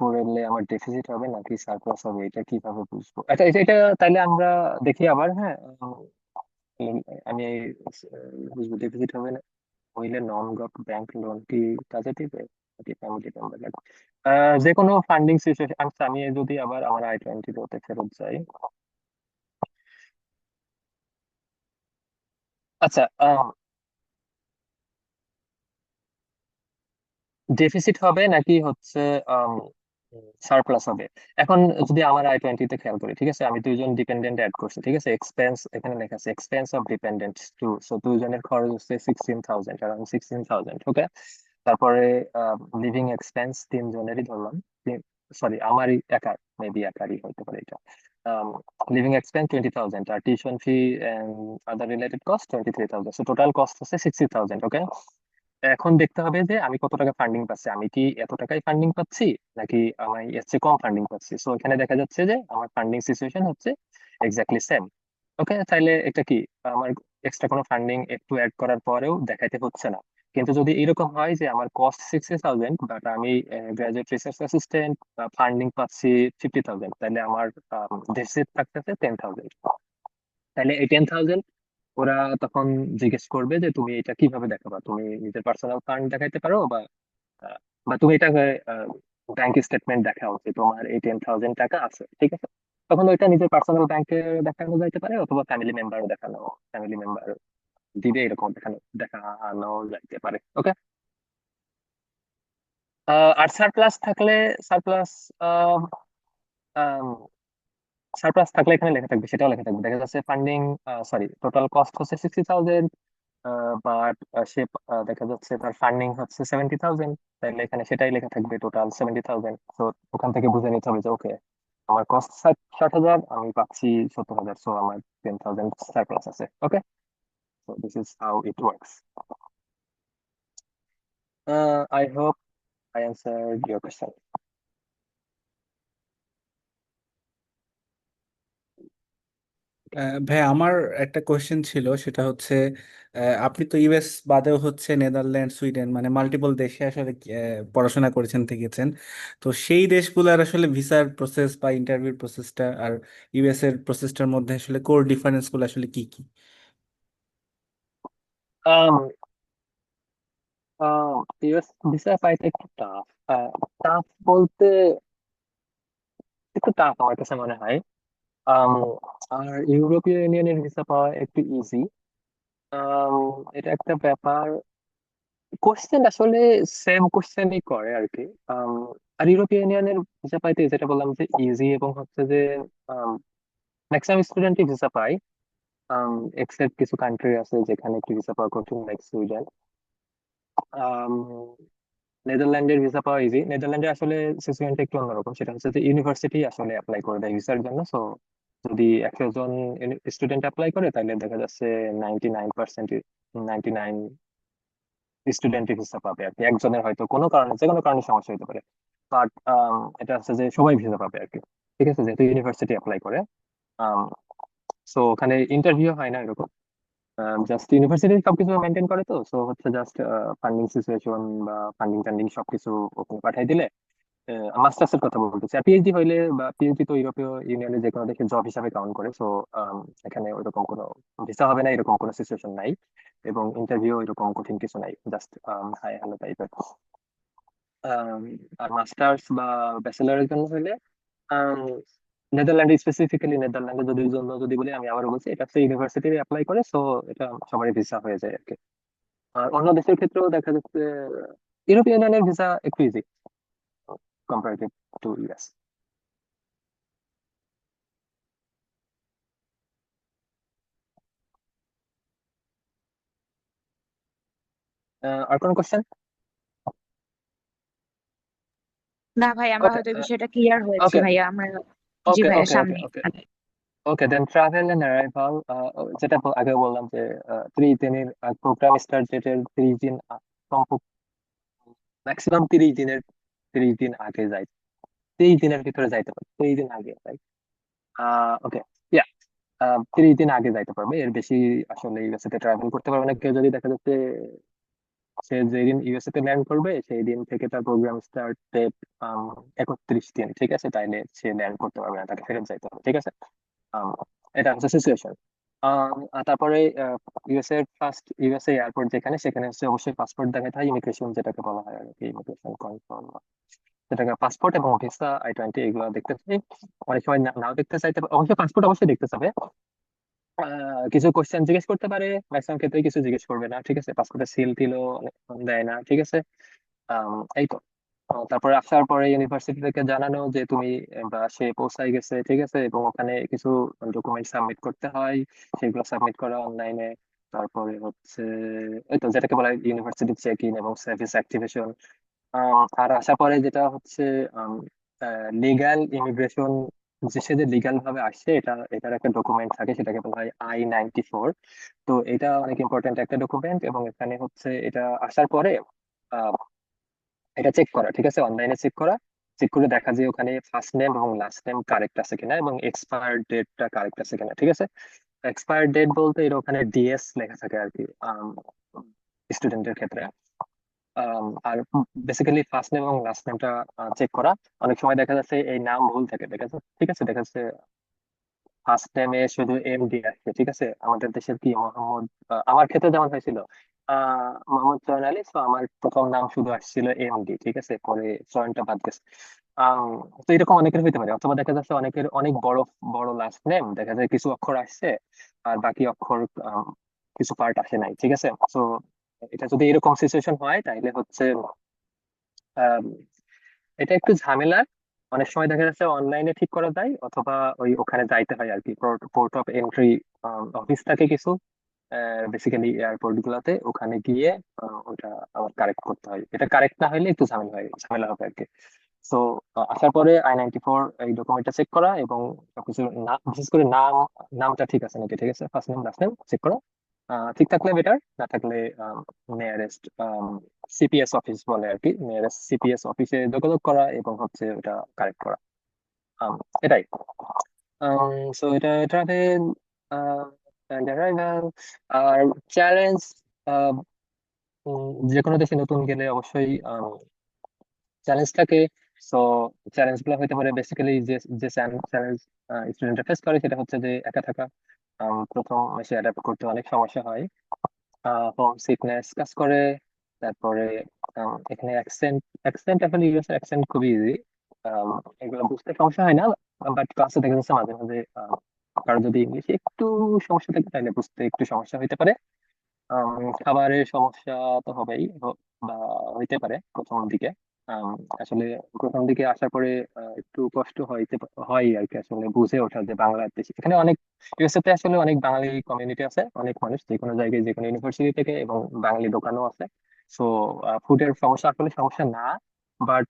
করলে আমার ডেফিসিট হবে নাকি সারপ্লাস হবে, এটা কিভাবে বুঝবো? এটা এটা এটা তাইলে আমরা দেখি আবার, হ্যাঁ। আমি বুঝবো ডেফিসিট হবে না হইলে নন গভ ব্যাংক লোন কি কাজে দিবে নাকি ফ্যামিলি মেম্বার লাগবে। যে কোনো ফান্ডিং সিচুয়েশন, আমি যদি আবার আমার I20 ওতে ফেরত যাই, আচ্ছা, ডেফিসিট হবে নাকি হচ্ছে সারপ্লাস হবে? এখন যদি আমার I-20 তে খেয়াল করি, ঠিক আছে, আমি দুইজন ডিপেন্ডেন্ট অ্যাড করছি, ঠিক আছে, এক্সপেন্স এখানে লেখা আছে expense of dependent two, so দুইজনের খরচ হচ্ছে 16,000, অ্যারাউন্ড 16,000। ওকে, তারপরে লিভিং এক্সপেন্স তিনজনেরই ধরলাম, সরি আমারই একার, মেবি একারই হতে পারে এটা। লিভিং এক্সপেন্স 20,000, আর tuition fee and other related cost 23,000, so total cost হচ্ছে 60,000। ওকে, এখন দেখতে হবে যে আমি কত টাকা ফান্ডিং পাচ্ছি, আমি কি এত টাকাই ফান্ডিং পাচ্ছি নাকি আমি এর চেয়ে কম ফান্ডিং পাচ্ছি। সো এখানে দেখা যাচ্ছে যে আমার ফান্ডিং সিচুয়েশন হচ্ছে এক্স্যাক্টলি সেম। ওকে, তাইলে এটা কি আমার এক্সট্রা কোনো ফান্ডিং একটু অ্যাড করার পরেও দেখাইতে হচ্ছে না। কিন্তু যদি এরকম হয় যে আমার কস্ট 60,000 বাট আমি গ্রাজুয়েট রিসার্চ অ্যাসিস্ট্যান্ট ফান্ডিং পাচ্ছি 50,000, তাহলে আমার ডেফিসিট থাকতেছে 10,000। তাহলে এই 10,000 ওরা তখন জিজ্ঞেস করবে যে তুমি এটা কিভাবে দেখাবা, তুমি নিজের পার্সোনাল ফান্ড দেখাইতে পারো, আহ, বা তুমি এটা ব্যাংক স্টেটমেন্ট দেখাও যে তোমার এই 10,000 টাকা আছে, ঠিক আছে। তখন ওইটা নিজের পার্সোনাল ব্যাংকে দেখানো যাইতে পারে, অথবা ফ্যামিলি মেম্বারও দেখানো, ফ্যামিলি মেম্বার দিবে এরকম দেখানো যাইতে পারে। ওকে, আর সারপ্লাস থাকলে, সারপ্লাস সারপ্লাস থাকলে এখানে লেখা থাকবে, সেটাও লেখা থাকবে, দেখা যাচ্ছে ফান্ডিং, সরি টোটাল কস্ট হচ্ছে 60,000, বাট সে দেখা যাচ্ছে তার ফান্ডিং হচ্ছে 70,000, তাহলে এখানে সেটাই লেখা থাকবে, টোটাল 70,000। তো ওখান থেকে বুঝে নিতে হবে যে ওকে, আমার কস্ট 60,000, আমি পাচ্ছি 70,000, সো আমার 10,000 সারপ্লাস আছে। Okay, so this is how it works. I hope I answered your question. ভাই আমার একটা কোয়েশ্চেন ছিল, সেটা হচ্ছে আপনি তো ইউএস বাদেও হচ্ছে নেদারল্যান্ড, সুইডেন মানে মাল্টিপল দেশে আসলে পড়াশোনা করেছেন থেকেছেন। তো সেই দেশগুলোর আসলে ভিসার প্রসেস বা ইন্টারভিউ প্রসেসটা আর ইউএস এর প্রসেসটার মধ্যে আসলে কোর ডিফারেন্স গুলো আসলে কি কি? ইউএস ভিসা পাইতে একটু টাফ, টাফ বলতে একটু টাফ আমার কাছে মনে হয়। আম, আর ইউরোপীয় ইউনিয়নের ভিসা পাওয়া একটু ইজি। এটা একটা ব্যাপার, কোশ্চেন আসলে সেম কোশ্চেনই করে আর কি। আম, আর ইউরোপীয় ইউনিয়নের ভিসা পাইতে যেটা বললাম যে ইজি, এবং হচ্ছে যে ম্যাক্সিমাম স্টুডেন্টই ভিসা পায়, এক্সেপ্ট কিছু কান্ট্রি আছে যেখানে একটু ভিসা পাওয়া কঠিন, লাইক সুইডেন। নেদারল্যান্ডের ভিসা পাওয়া ইজি। নেদারল্যান্ডে আসলে সিচুয়েশনটা একটু অন্যরকম, সেটা হচ্ছে যে ইউনিভার্সিটি আসলে অ্যাপ্লাই করে দেয় ভিসার জন্য। সো যদি 100 জন স্টুডেন্ট অ্যাপ্লাই করে, তাহলে দেখা যাচ্ছে 99%, 99 স্টুডেন্টই ভিসা পাবে আর কি। একজনের হয়তো কোনো কারণে, যে কোনো কারণে সমস্যা হতে পারে, বাট এটা হচ্ছে যে সবাই ভিসা পাবে আর কি, ঠিক আছে, যেহেতু ইউনিভার্সিটি অ্যাপ্লাই করে। সো ওখানে ইন্টারভিউ হয় না এরকম, জাস্ট ইউনিভার্সিটি সবকিছু মেনটেন করে, তো সো হচ্ছে জাস্ট ফান্ডিং সিচুয়েশন বা ফান্ডিং টান্ডিং সবকিছু ওখানে পাঠাই দিলে। মাস্টার্স এর কথা বলতেছি, আর পিএইচডি হইলে, বা পিএইচডি তো ইউরোপীয় ইউনিয়নের যে কোনো দেশে জব হিসাবে কাউন্ট করে, সো এখানে ওইরকম কোনো ভিসা হবে না, এরকম কোনো সিচুয়েশন নাই, এবং ইন্টারভিউ এরকম কঠিন কিছু নাই, জাস্ট হাই হ্যালো টাইপের। আর মাস্টার্স বা ব্যাচেলারের জন্য হলে নেদারল্যান্ডে, স্পেসিফিক্যালি নেদারল্যান্ডে যদি জন্য যদি বলি, আমি আবারও বলছি, এটা হচ্ছে ইউনিভার্সিটি অ্যাপ্লাই করে, সো এটা সবারই ভিসা হয়ে যায় আর কি। আর অন্য দেশের ক্ষেত্রেও দেখা যাচ্ছে ইউরোপিয়ান ইউনিয়নের ভিসা একটু ইজি কম্পারেটিভ টু ইউএস। আর কোনো কোশ্চেন? না ভাই, আমরা ওকে, হয়তো বিষয়টা ক্লিয়ার হয়েছে ওকে, ভাইয়া, আমরা জি ওকে, ভাইয়া ওকে, ওকে, সামনে ওকে, আগে। ওকে, দেন ট্রাভেল এন্ড অ্যারাইভাল, যেটা আগে বললাম যে 30 দিনের প্রোগ্রাম স্টার্ট ডেটের 30 দিন ম্যাক্সিমাম 30 দিনের, 30 দিন আগে যাই, 30 দিনের ভিতরে যাইতে পারবে, 30 দিন আগে, রাইট? ওকে, ইয়া, 30 দিন আগে যাইতে পারবে, এর বেশি আসলে ইউএসএ তে ট্রাভেল করতে পারবে না কেউ। যদি দেখা যাচ্ছে সে যেদিন ইউএসএ তে ল্যান্ড করবে সেই দিন থেকে তার প্রোগ্রাম স্টার্ট ডেট 31 দিন, ঠিক আছে, তাইলে সে ল্যান্ড করতে পারবে না, তাকে ফেরত যাইতে হবে, ঠিক আছে। আম, এটা হচ্ছে সিচুয়েশন। তারপরে ইউএসএ ফার্স্ট, ইউএসএ এয়ারপোর্ট যেখানে, সেখানে হচ্ছে অবশ্যই পাসপোর্ট দেখাতে হয়, ইমিগ্রেশন যেটাকে বলা হয় আর কি, ইমিগ্রেশন কন্ট্রোল, যেটাকে পাসপোর্ট এবং ভিসা I-20 এগুলো দেখতে চাই। অনেক সময় নাও দেখতে চাইতে পারে, অবশ্যই পাসপোর্ট অবশ্যই দেখতে চাবে, কিছু কোশ্চেন জিজ্ঞেস করতে পারে, ম্যাক্সিমাম ক্ষেত্রে কিছু জিজ্ঞেস করবে না, ঠিক আছে, পাসপোর্টে সিল টিলও অনেকক্ষণ দেয় না, ঠিক আছে। এই তো। তারপরে আসার পরে ইউনিভার্সিটি থেকে জানানো যে তুমি বা সে পৌঁছায় গেছে, ঠিক আছে, এবং ওখানে কিছু ডকুমেন্ট সাবমিট করতে হয়, সেগুলো সাবমিট করা অনলাইনে। তারপরে হচ্ছে এই তো যেটাকে বলা হয় ইউনিভার্সিটি চেক ইন এবং সার্ভিস অ্যাক্টিভেশন। আর আসার পরে যেটা হচ্ছে লিগ্যাল ইমিগ্রেশন, যে সে যে লিগ্যাল ভাবে আসছে এটার একটা ডকুমেন্ট থাকে, সেটাকে বলা হয় I-94। তো এটা অনেক ইম্পর্টেন্ট একটা ডকুমেন্ট, এবং এখানে হচ্ছে এটা আসার পরে এটা চেক করা, ঠিক আছে, অনলাইনে চেক করা। চেক করে দেখা যায় ওখানে ফার্স্ট নেম এবং লাস্ট নেম কারেক্ট আছে কিনা, এবং এক্সপায়ার ডেটটা কারেক্ট আছে কিনা, ঠিক আছে। এক্সপায়ার ডেট বলতে এর ওখানে DS লেখা থাকে আর কি, স্টুডেন্টের ক্ষেত্রে। আর বেসিক্যালি ফার্স্ট নেম এবং লাস্ট নেমটা চেক করা। অনেক সময় দেখা যাচ্ছে এই নাম ভুল থাকে, দেখা যাচ্ছে, ঠিক আছে, দেখা যাচ্ছে ফার্স্ট টাইমে শুধু MD আসছে, ঠিক আছে। আমাদের দেশের কি মোহাম্মদ, আমার ক্ষেত্রে যেমন হয়েছিল মোহাম্মদ চয়ন আলী, তো আমার প্রথম নাম শুধু আসছিল MD, ঠিক আছে, পরে চয়নটা বাদ গেছে। আম, তো এরকম অনেকের হইতে পারে, অথবা দেখা যাচ্ছে অনেকের অনেক বড় বড় লাস্ট নেম, দেখা যায় কিছু অক্ষর আসছে আর বাকি অক্ষর কিছু পার্ট আসে নাই, ঠিক আছে। তো এটা যদি এরকম সিচুয়েশন হয় তাহলে হচ্ছে এটা একটু ঝামেলার। অনেক সময় দেখা যাচ্ছে অনলাইনে ঠিক করা যায়, অথবা ওখানে যাইতে হয় আর কি, পোর্ট অফ এন্ট্রি অফিস থাকে কিছু, বেসিক্যালি এয়ারপোর্ট গুলাতে, ওখানে গিয়ে ওটা আবার কারেক্ট করতে হয়। এটা কারেক্ট না হলে একটু ঝামেলা হবে আর কি। তো আসার পরে I-94 এই ডকুমেন্টটা চেক করা, এবং সবকিছু বিশেষ করে নামটা ঠিক আছে নাকি, ঠিক আছে, first name last name check করা। ঠিক থাকলে বেটার, না থাকলে নিয়ারেস্ট CPS অফিস বলে আর কি, নিয়ারেস্ট CPS অফিসে যোগাযোগ করা এবং হচ্ছে ওটা কারেক্ট করা। আম, এটাই। সো এটা arrival। আর চ্যালেঞ্জ, যে কোনো দেশে নতুন গেলে অবশ্যই চ্যালেঞ্জ থাকে। সো চ্যালেঞ্জ গুলো হতে পারে বেসিক্যালি যে যে চ্যালেঞ্জ স্টুডেন্টরা ফেস করে সেটা হচ্ছে যে একা থাকা। প্রথম এসে অ্যাডাপ্ট করতে অনেক সমস্যা হয়, হোম সিকনেস কাজ করে। তারপরে এখানে অ্যাকসেন্ট এখন ইউএস অ্যাকসেন্ট খুবই ইজি, এগুলো বুঝতে সমস্যা হয় না। বাট ক্লাসে দেখা যাচ্ছে মাঝে মাঝে কারো যদি ইংলিশে একটু সমস্যা থাকে তাহলে বুঝতে একটু সমস্যা হতে পারে। খাবারের সমস্যা তো হবেই, বা হইতে পারে প্রথম দিকে। আম, আসলে প্রথম দিকে আসার পরে একটু কষ্ট হয় আর কি, আসলে বুঝে ওঠা যে বাংলাদেশ এখানে অনেক, ইউএসএ তে আসলে অনেক বাঙালি কমিউনিটি আছে, অনেক মানুষ যে কোনো জায়গায় যে কোনো ইউনিভার্সিটি থেকে, এবং বাঙালি দোকানও আছে। সো ফুডের সমস্যা আসলে সমস্যা না। But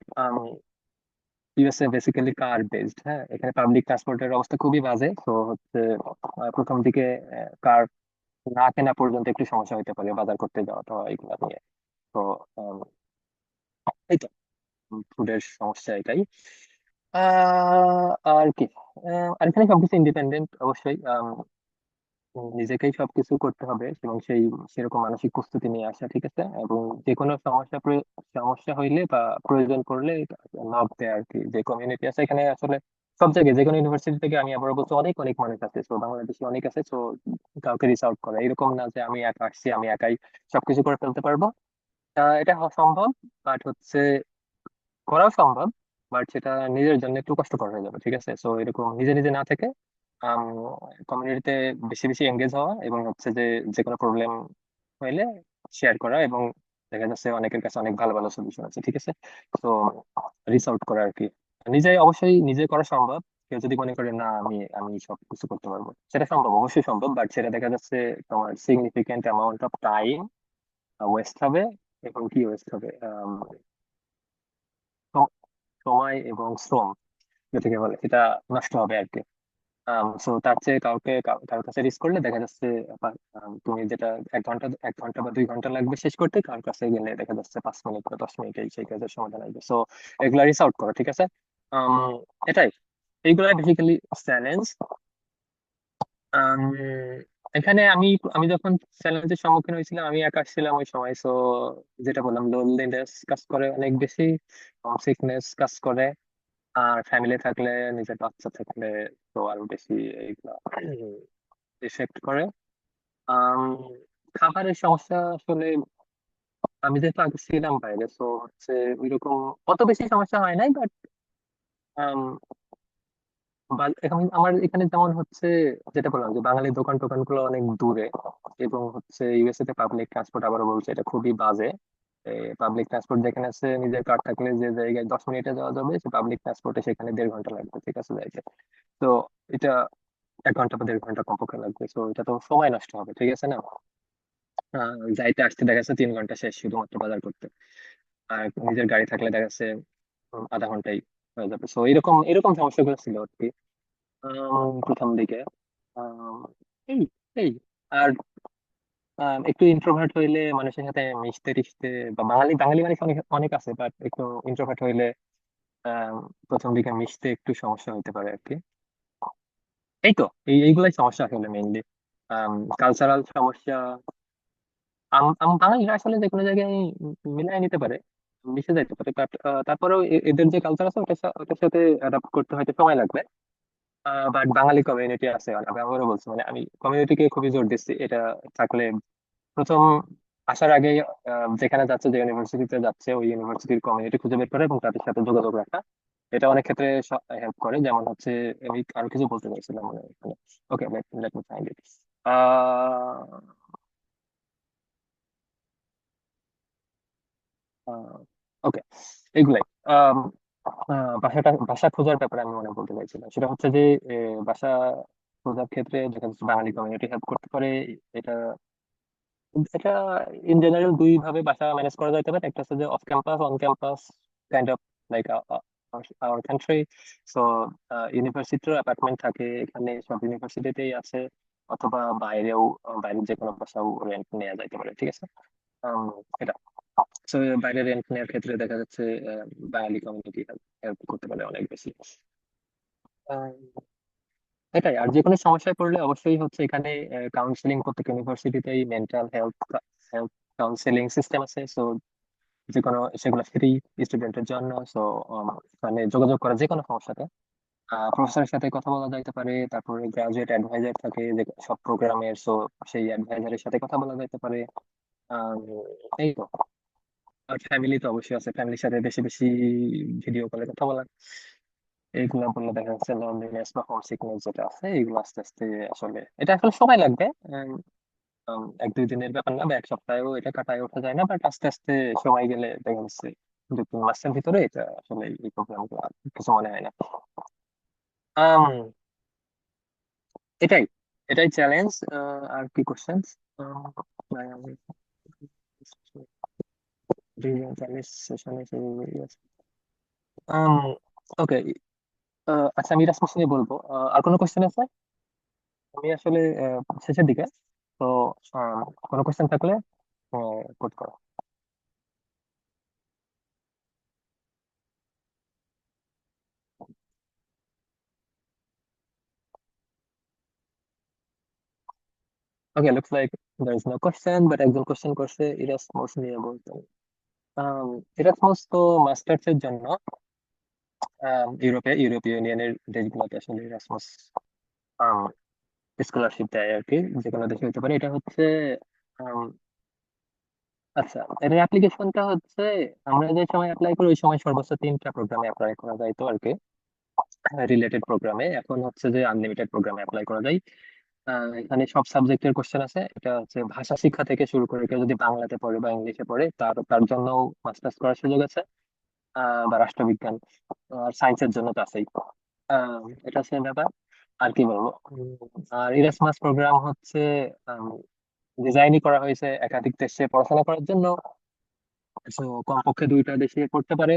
USA basically car based, হ্যাঁ, এখানে পাবলিক ট্রান্সপোর্টের অবস্থা খুবই বাজে। তো হচ্ছে প্রথম দিকে কার না কেনা পর্যন্ত একটু সমস্যা হতে পারে বাজার করতে যাওয়াটা এগুলা নিয়ে। তো আম, এই তো ফুডের সমস্যা এটাই। আর কি, আর এখানে সবকিছু ইন্ডিপেন্ডেন্ট অবশ্যই। নিজেকেই সবকিছু করতে হবে, এবং সেরকম মানসিক প্রস্তুতি নিয়ে আসা, ঠিক আছে, এবং যে কোনো সমস্যা হইলে বা প্রয়োজন পড়লে নক দেয় আর কি। যে কমিউনিটি আছে এখানে আসলে সব জায়গায়, যে কোনো ইউনিভার্সিটি থেকে, আমি আবার বলছি, অনেক অনেক মানুষ আছে, তো বাংলাদেশি অনেক আছে। তো কাউকে রিচ আউট করা, এরকম না যে আমি একা আসছি আমি একাই সবকিছু করে ফেলতে পারবো। এটা হওয়া সম্ভব, বাট হচ্ছে করাও সম্ভব, বাট সেটা নিজের জন্য একটু কষ্টকর হয়ে যাবে, ঠিক আছে। সো এরকম নিজে নিজে না থেকে কমিউনিটিতে বেশি বেশি এঙ্গেজ হওয়া, এবং হচ্ছে যে যে কোনো প্রবলেম হইলে শেয়ার করা, এবং দেখা যাচ্ছে অনেকের কাছে অনেক ভালো ভালো সলিউশন আছে, ঠিক আছে। তো রিচ আউট করা আর কি। নিজে অবশ্যই নিজে করা সম্ভব। কেউ যদি মনে করে না আমি আমি সব কিছু করতে পারবো, সেটা সম্ভব, অবশ্যই সম্ভব, বাট সেটা দেখা যাচ্ছে তোমার significant amount of time waste হবে। এবং কি ওয়েস্ট হবে, স- সময় এবং শ্রম, যেটাকে বলে, এটা নষ্ট হবে আর কি। সো তার চেয়ে কারোর কাছে রিস্ক করলে দেখা যাচ্ছে তুমি যেটা 1 ঘন্টা বা 2 ঘন্টা লাগবে শেষ করতে, কারোর কাছে গেলে দেখা যাচ্ছে 5 মিনিট বা 10 মিনিটেই সেই কাজের সমাধান আসবে। সো এগুলা রিস আউট করো, ঠিক আছে। আম, এটাই, এইগুলাই বেসিক্যালি চ্যালেঞ্জ। এখানে আমি আমি যখন চ্যালেঞ্জের সম্মুখীন হয়েছিলাম আমি একা ছিলাম ওই সময়। সো যেটা বললাম, লোনলিনেস কাজ করে অনেক বেশি, সিকনেস কাজ করে। আর ফ্যামিলি থাকলে, নিজের বাচ্চা থাকলে তো আরো বেশি এইগুলা এফেক্ট করে। আম, খাবারের সমস্যা আসলে, আমি যেহেতু আগে ছিলাম বাইরে, তো হচ্ছে ওইরকম অত বেশি সমস্যা হয় নাই, বাট এখন আমার এখানে যেমন হচ্ছে, যেটা বললাম যে বাঙালি দোকান টোকান গুলো অনেক দূরে, এবং হচ্ছে ইউএসএ তে পাবলিক ট্রান্সপোর্ট আবারও বলছে এটা খুবই বাজে। পাবলিক ট্রান্সপোর্ট যেখানে আছে নিজের কার থাকলে যে জায়গায় 10 মিনিটে যাওয়া যাবে, সে পাবলিক ট্রান্সপোর্টে সেখানে 1.5 ঘন্টা লাগবে, ঠিক আছে যাইতে। তো এটা 1 ঘন্টা বা 1.5 ঘন্টা কমপক্ষে লাগবে, তো এটা তো সময় নষ্ট হবে, ঠিক আছে না? যাইতে আসতে দেখা যাচ্ছে 3 ঘন্টা শেষ শুধুমাত্র বাজার করতে। আর নিজের গাড়ি থাকলে দেখা যাচ্ছে আধা ঘন্টায় হয়ে যাবে। তো এরকম এরকম সমস্যাগুলো ছিল আর কি প্রথম দিকে। আম, এই এই আর একটু ইন্ট্রোভার্ট হইলে মানুষের সাথে মিশতে টিশতে, বা বাঙালি বাঙালি মানুষ অনেক অনেক আছে, বাট একটু ইন্ট্রোভার্ট হইলে আম, প্রথম দিকে মিশতে একটু সমস্যা হতে পারে আর কি। এই তো এইগুলাই সমস্যা আসলে মেইনলি কালচারাল সমস্যা। বাঙালিরা আসলে যে কোনো জায়গায় মিলাই নিতে পারে, মিশে যাইতে পারে, বাট তারপরেও এদের যে কালচার আছে ওটার সাথে অ্যাডাপ্ট করতে হয়তো সময় লাগবে। বাট বাঙালি কমিউনিটি আছে, আমি আবারও বলছি, মানে আমি কমিউনিটিকে খুবই জোর দিচ্ছি। এটা থাকলে প্রথম আসার আগে যেখানে যাচ্ছে, যে ইউনিভার্সিটিতে যাচ্ছে, ওই ইউনিভার্সিটির কমিউনিটি খুঁজে বের করে এবং তাদের সাথে যোগাযোগ রাখা, এটা অনেক ক্ষেত্রে হেল্প করে। যেমন হচ্ছে আমি আরো কিছু বলতে চাইছিলাম মানে এখানে। ওকে, লেট মি ফাইন্ড ইট। ওকে, এগুলাই। আম, ভাষা খোঁজার ব্যাপারে আমি মনে বলতে চাইছিলাম, সেটা হচ্ছে যে ভাষা খোঁজার ক্ষেত্রে যেটা হচ্ছে বাঙালি কমিউনিটি হেল্প করতে পারে। এটা এটা ইন জেনারেল দুই ভাবে বাসা ম্যানেজ করা যাইতে পারে। একটা হচ্ছে যে of campus, on campus, kind of like our country. So ইউনিভার্সিটির অ্যাপার্টমেন্ট থাকে এখানে, সব ইউনিভার্সিটিতেই আছে, অথবা বাইরেও বাইরের যে কোনো বাসাও রেন্ট নেওয়া যাইতে পারে, ঠিক আছে। আম, এটা তো বাইরে রেন্ট নেওয়ার ক্ষেত্রে দেখা যাচ্ছে বাঙালি কমিউনিটি হেল্প করতে পারে অনেক বেশি। এটাই। আর যে কোনো সমস্যায় পড়লে অবশ্যই হচ্ছে এখানে কাউন্সিলিং, প্রত্যেক ইউনিভার্সিটিতেই mental health health counselling system আছে। সো যে কোনো সেগুলো ফ্রি স্টুডেন্টের জন্য। সো মানে যোগাযোগ করা যে কোনো সমস্যাতে প্রফেসরের সাথে কথা বলা যাইতে পারে। তারপরে গ্রাজুয়েট অ্যাডভাইজার থাকে যে সব প্রোগ্রামের, সো সেই অ্যাডভাইজারের সাথে কথা বলা যাইতে পারে। আহ, এই তো। আর ফ্যামিলি তো অবশ্যই আছে, ফ্যামিলির সাথে বেশি বেশি ভিডিও কলে কথা বলা। এইগুলো বললে দেখা যাচ্ছে লনলিনেস বা হোম সিকনেস যেটা আছে, এগুলো আস্তে আস্তে আসলে, এটা আসলে সময় লাগবে। 1-2 দিনের ব্যাপার না, বা 1 সপ্তাহেও এটা কাটায় ওঠা যায় না, বাট আস্তে আস্তে সময় গেলে দেখা যাচ্ছে 2-3 মাসের ভিতরে এটা আসলে এই প্রোগ্রাম গুলো আর কিছু মনে হয় না। আম, এটাই এটাই চ্যালেঞ্জ। আর কি কোশ্চেন? ওকে, আচ্ছা আমি রাসমাস নিয়ে বলবো। আর কোনো কোশ্চেন আছে? আমি আসলে শেষের দিকে, তো আহ, কোনো কোশ্চেন থাকলে কোড করো। Okay, looks like there is no question, but একজন কোশ্চেন করছে ইরাসমাস নিয়ে বলতে। ইরাসমাস তো মাস্টার্স এর জন্য ইউরোপীয় ইউনিয়নের দেশগুলোতে আসলে ইরাসমাস স্কলারশিপ দেয় আর কি, যে কোনো দেশে হতে পারে। এটা হচ্ছে আম, আচ্ছা, এর অ্যাপ্লিকেশনটা হচ্ছে আমরা যে সময় অ্যাপ্লাই করি ওই সময় সর্বোচ্চ 3টা প্রোগ্রামে অ্যাপ্লাই করা যায় তো আর কি, রিলেটেড প্রোগ্রামে। এখন হচ্ছে যে আনলিমিটেড প্রোগ্রামে অ্যাপ্লাই করা যায়। এখানে সব সাবজেক্টের কোশ্চেন আছে। এটা হচ্ছে ভাষা শিক্ষা থেকে শুরু করে কেউ যদি বাংলাতে পড়ে বা ইংলিশে পড়ে তার তার জন্য মাস্টার্স করার সুযোগ আছে। বা রাষ্ট্রবিজ্ঞান আর সায়েন্সের জন্য তো আছেই। এটা হচ্ছে ব্যাপার। আর কি বলবো, আর ইরাসমাস প্রোগ্রাম হচ্ছে ডিজাইনই করা হয়েছে একাধিক দেশে পড়াশোনা করার জন্য। তো কমপক্ষে 2টা দেশে করতে পারে,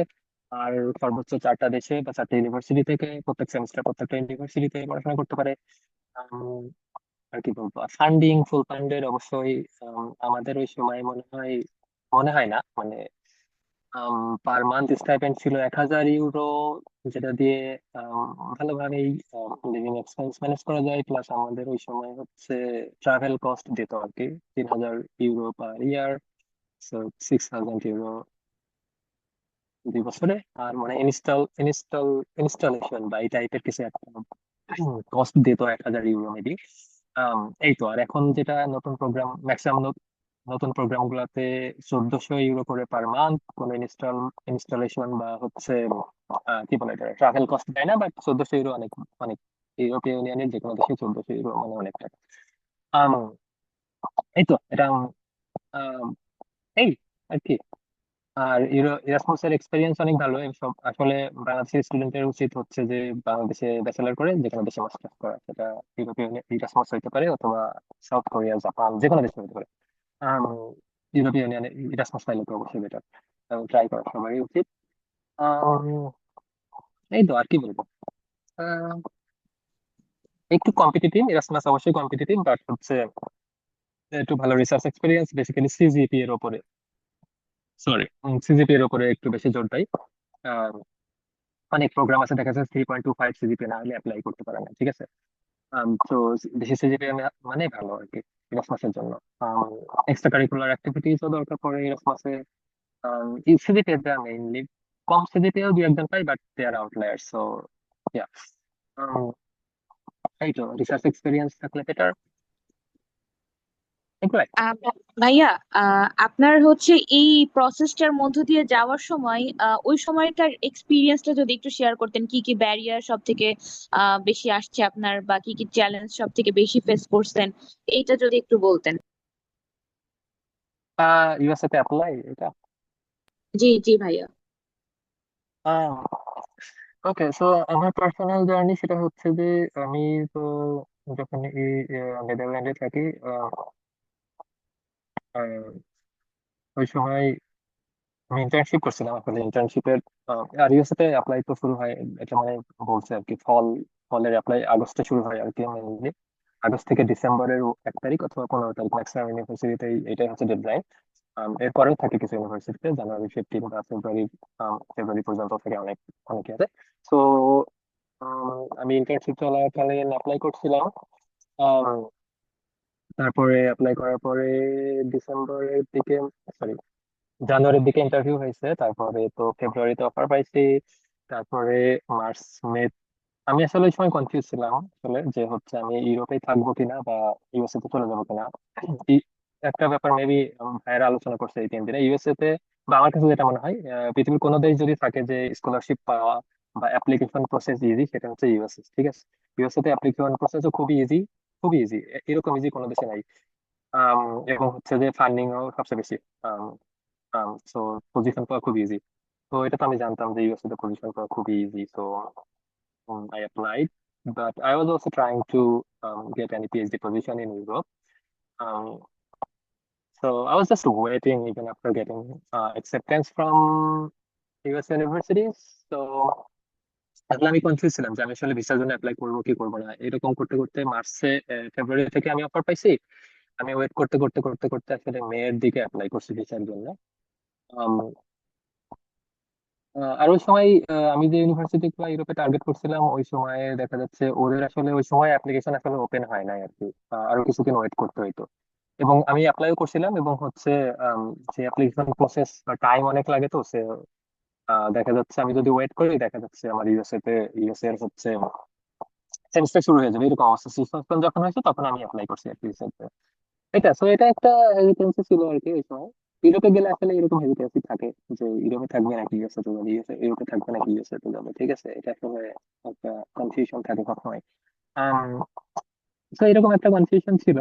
আর সর্বোচ্চ 4টা দেশে বা 4টে ইউনিভার্সিটি থেকে প্রত্যেক সেমিস্টার প্রত্যেকটা ইউনিভার্সিটি থেকে পড়াশোনা করতে পারে। আম, আর কি বলবো, ফান্ডিং ফুল ফান্ডেড অবশ্যই। আমাদের ওই সময় মনে হয় না মানে পার মান্থ স্টাইপেন্ড ছিল 1,000 ইউরো, যেটা দিয়ে ভালোভাবেই লিভিং এক্সপেন্স ম্যানেজ করা যায়। প্লাস আমাদের ওই সময় হচ্ছে ট্রাভেল কস্ট দিত আর কি, 3,000 ইউরো পার ইয়ার। সো 6,000 ইউরো 2 বছরে। আর মানে ইনস্টলেশন বা এই টাইপের কিছু একটা কস্ট দিত 1,000 ইউরো মেবি। এই তো। আর এখন যেটা নতুন প্রোগ্রাম ম্যাক্সিমাম নতুন প্রোগ্রাম গুলাতে 1400 ইউরো করে পার মান্থ, কোনো ইনস্টলেশন বা হচ্ছে কি বলে এটা, ট্রাভেল কস্ট দেয় না, বাট 1400 ইউরো অনেক, অনেক। ইউরোপীয় ইউনিয়নের যে কোনো দেশে 1400 ইউরো মানে অনেক টাকা। আম, এই তো এটা আম, এই আর কি। আর ইরাসমাসের এক্সপিরিয়েন্স অনেক ভালো। এই সব আসলে বাংলাদেশের স্টুডেন্টের উচিত হচ্ছে যে বাংলাদেশে ব্যাচেলার করে যে কোনো দেশে মাস্টার্স করা, সেটা ইউরোপীয় ইরাসমাস হইতে পারে অথবা সাউথ কোরিয়া, জাপান, যে কোনো দেশে হইতে পারে। আম, ইউরোপীয় ইউনিয়নে ইরাসমাস পাইলে তো অবশ্যই বেটার, ট্রাই করা সবারই উচিত। আম, এই তো আর কি বলবো। আহ, একটু কম্পিটিটিভ, ইরাসমাস অবশ্যই কম্পিটিটিভ, বাট হচ্ছে একটু ভালো রিসার্চ এক্সপিরিয়েন্স, বেসিক্যালি সিজিপি এর উপরে, সরি, সিজিপি এর উপরে একটু বেশি জোর দেয়। আর অনেক প্রোগ্রাম আছে দেখা যাচ্ছে 3.25 সিজিপি না হলে অ্যাপ্লাই করতে পারে না, ঠিক আছে। তো বেশি সিজিপি মানে ভালো আর কি ইরাসমাসের জন্য। এক্সট্রা কারিকুলার অ্যাক্টিভিটিসও দরকার পড়ে ইরাসমাসে। সিজিপি এর মেইনলি, কম সিজিপিও দুই একজন পাই, but they are outlier. So yeah, এই তো রিসার্চ এক্সপিরিয়েন্স থাকলে বেটার, এগুলাই। আহ, ভাইয়া, আপনার হচ্ছে এই প্রসেসটার মধ্য দিয়ে যাওয়ার সময় ওই সময়কার এক্সপিরিয়েন্সটা যদি একটু শেয়ার করতেন, কি কি ব্যারিয়ার সব থেকে বেশি আসছে আপনার, বা কি কি চ্যালেঞ্জ সব থেকে বেশি ফেস করছেন, এইটা যদি একটু বলতেন। ইউএসএ তে অ্যাপ্লাই এটা। জি জি ভাইয়া। ওকে, সো আমার পার্সোনাল জার্নি সেটা হচ্ছে যে আমি তো যখন এই নেদারল্যান্ডে থাকি, আহ, ওই সময় আমি ইন্টার্নশিপ করছিলাম। আসলে ইন্টার্নশিপের আর ইউএসএ অ্যাপ্লাই তো শুরু হয়, এটা মানে বলছে আর কি, ফলের অ্যাপ্লাই আগস্টে শুরু হয় আর কি মেনলি। আগস্ট থেকে ডিসেম্বরের 1 তারিখ অথবা 15 তারিখ ম্যাক্সিমাম ইউনিভার্সিটিতে এটাই হচ্ছে ডেডলাইন। এরপরেও থাকে কিছু ইউনিভার্সিটিতে, জানুয়ারি 15 বা ফেব্রুয়ারি, ফেব্রুয়ারি পর্যন্ত থাকে অনেক, অনেকে আছে। তো আমি ইন্টার্নশিপ চলাকালীন অ্যাপ্লাই করছিলাম। আম, তারপরে অ্যাপ্লাই করার পরে ডিসেম্বরের দিকে, সরি, জানুয়ারির দিকে ইন্টারভিউ হয়েছে, তারপরে তো ফেব্রুয়ারিতে অফার পাইছি। তারপরে মার্চ, মে, আমি আসলে ওই সময় কনফিউজ ছিলাম আসলে যে হচ্ছে আমি ইউরোপে থাকবো কিনা বা ইউএসএ তে চলে যাবো কিনা। ই- একটা ব্যাপার মেবি ভাইয়েরা আলোচনা করছে এই 3 দিনে ইউএসএ তে, বা আমার কাছে যেটা মনে হয়, পৃথিবীর কোনো দেশ যদি থাকে যে স্কলারশিপ পাওয়া বা অ্যাপ্লিকেশন প্রসেস ইজি, সেটা হচ্ছে ইউএসএ, ঠিক আছে। ইউএসএ তে অ্যাপ্লিকেশন প্রসেসও খুবই ইজি, খুবই ইজি, এরকম ইজি কোনো দেশে নাই। আম, এবং হচ্ছে যে ফান্ডিং ও সবচেয়ে বেশি। সো পজিশন পাওয়া খুব ইজি। তো এটা তো আমি জানতাম যে ইউএসএ তে পজিশন পাওয়া খুবই easy. So I applied, but I was also trying to get any PhD position in Europe. Um, so I was just waiting even after getting acceptance from US universities. So আসলে আমি confuse ছিলাম যে আমি আসলে ভিসার জন্য apply করবো কি করবো না, এরকম করতে করতে মার্চে, ফেব্রুয়ারি থেকে আমি অফার পাইছি। আমি ওয়েট করতে করতে করতে করতে আসলে মেয়ের দিকে অ্যাপ্লাই করছি ভিসার জন্য। আম, আর ওই সময় আমি যে ইউনিভার্সিটি গুলো ইউরোপে টার্গেট করছিলাম, ওই সময়ে দেখা যাচ্ছে ওদের আসলে ওই সময় অ্যাপ্লিকেশন আসলে ওপেন হয় নাই আর কি। আরো কিছুদিন ওয়েট করতে হইতো। এবং আমি অ্যাপ্লাইও করছিলাম, এবং হচ্ছে আম, যে অ্যাপ্লিকেশন প্রসেস বা টাইম অনেক লাগে, তো সে দেখা যাচ্ছে আমি যদি ওয়েট করি, দেখা যাচ্ছে আমার ইউএসএ এর হচ্ছে সেমিস্টার শুরু হয়ে যাবে, এরকম অবস্থা। সিস্টেম যখন হয়েছে তখন আমি অ্যাপ্লাই করছি আর কি ইউএসএ। এটা, সো এটা একটা হেজিটেন্সি ছিল আর কি ওই সময়। ইউরোপে গেলে আসলে এরকম হেজিটেন্সি থাকে যে ইউরোপে থাকবে নাকি ইউএসএ তে যাবে, ইউরোপে থাকবে নাকি ইউএসএ তে যাবে, ঠিক আছে। এটা আসলে একটা কনফিউশন থাকে সবসময়। তো এরকম একটা কনফিউশন ছিল।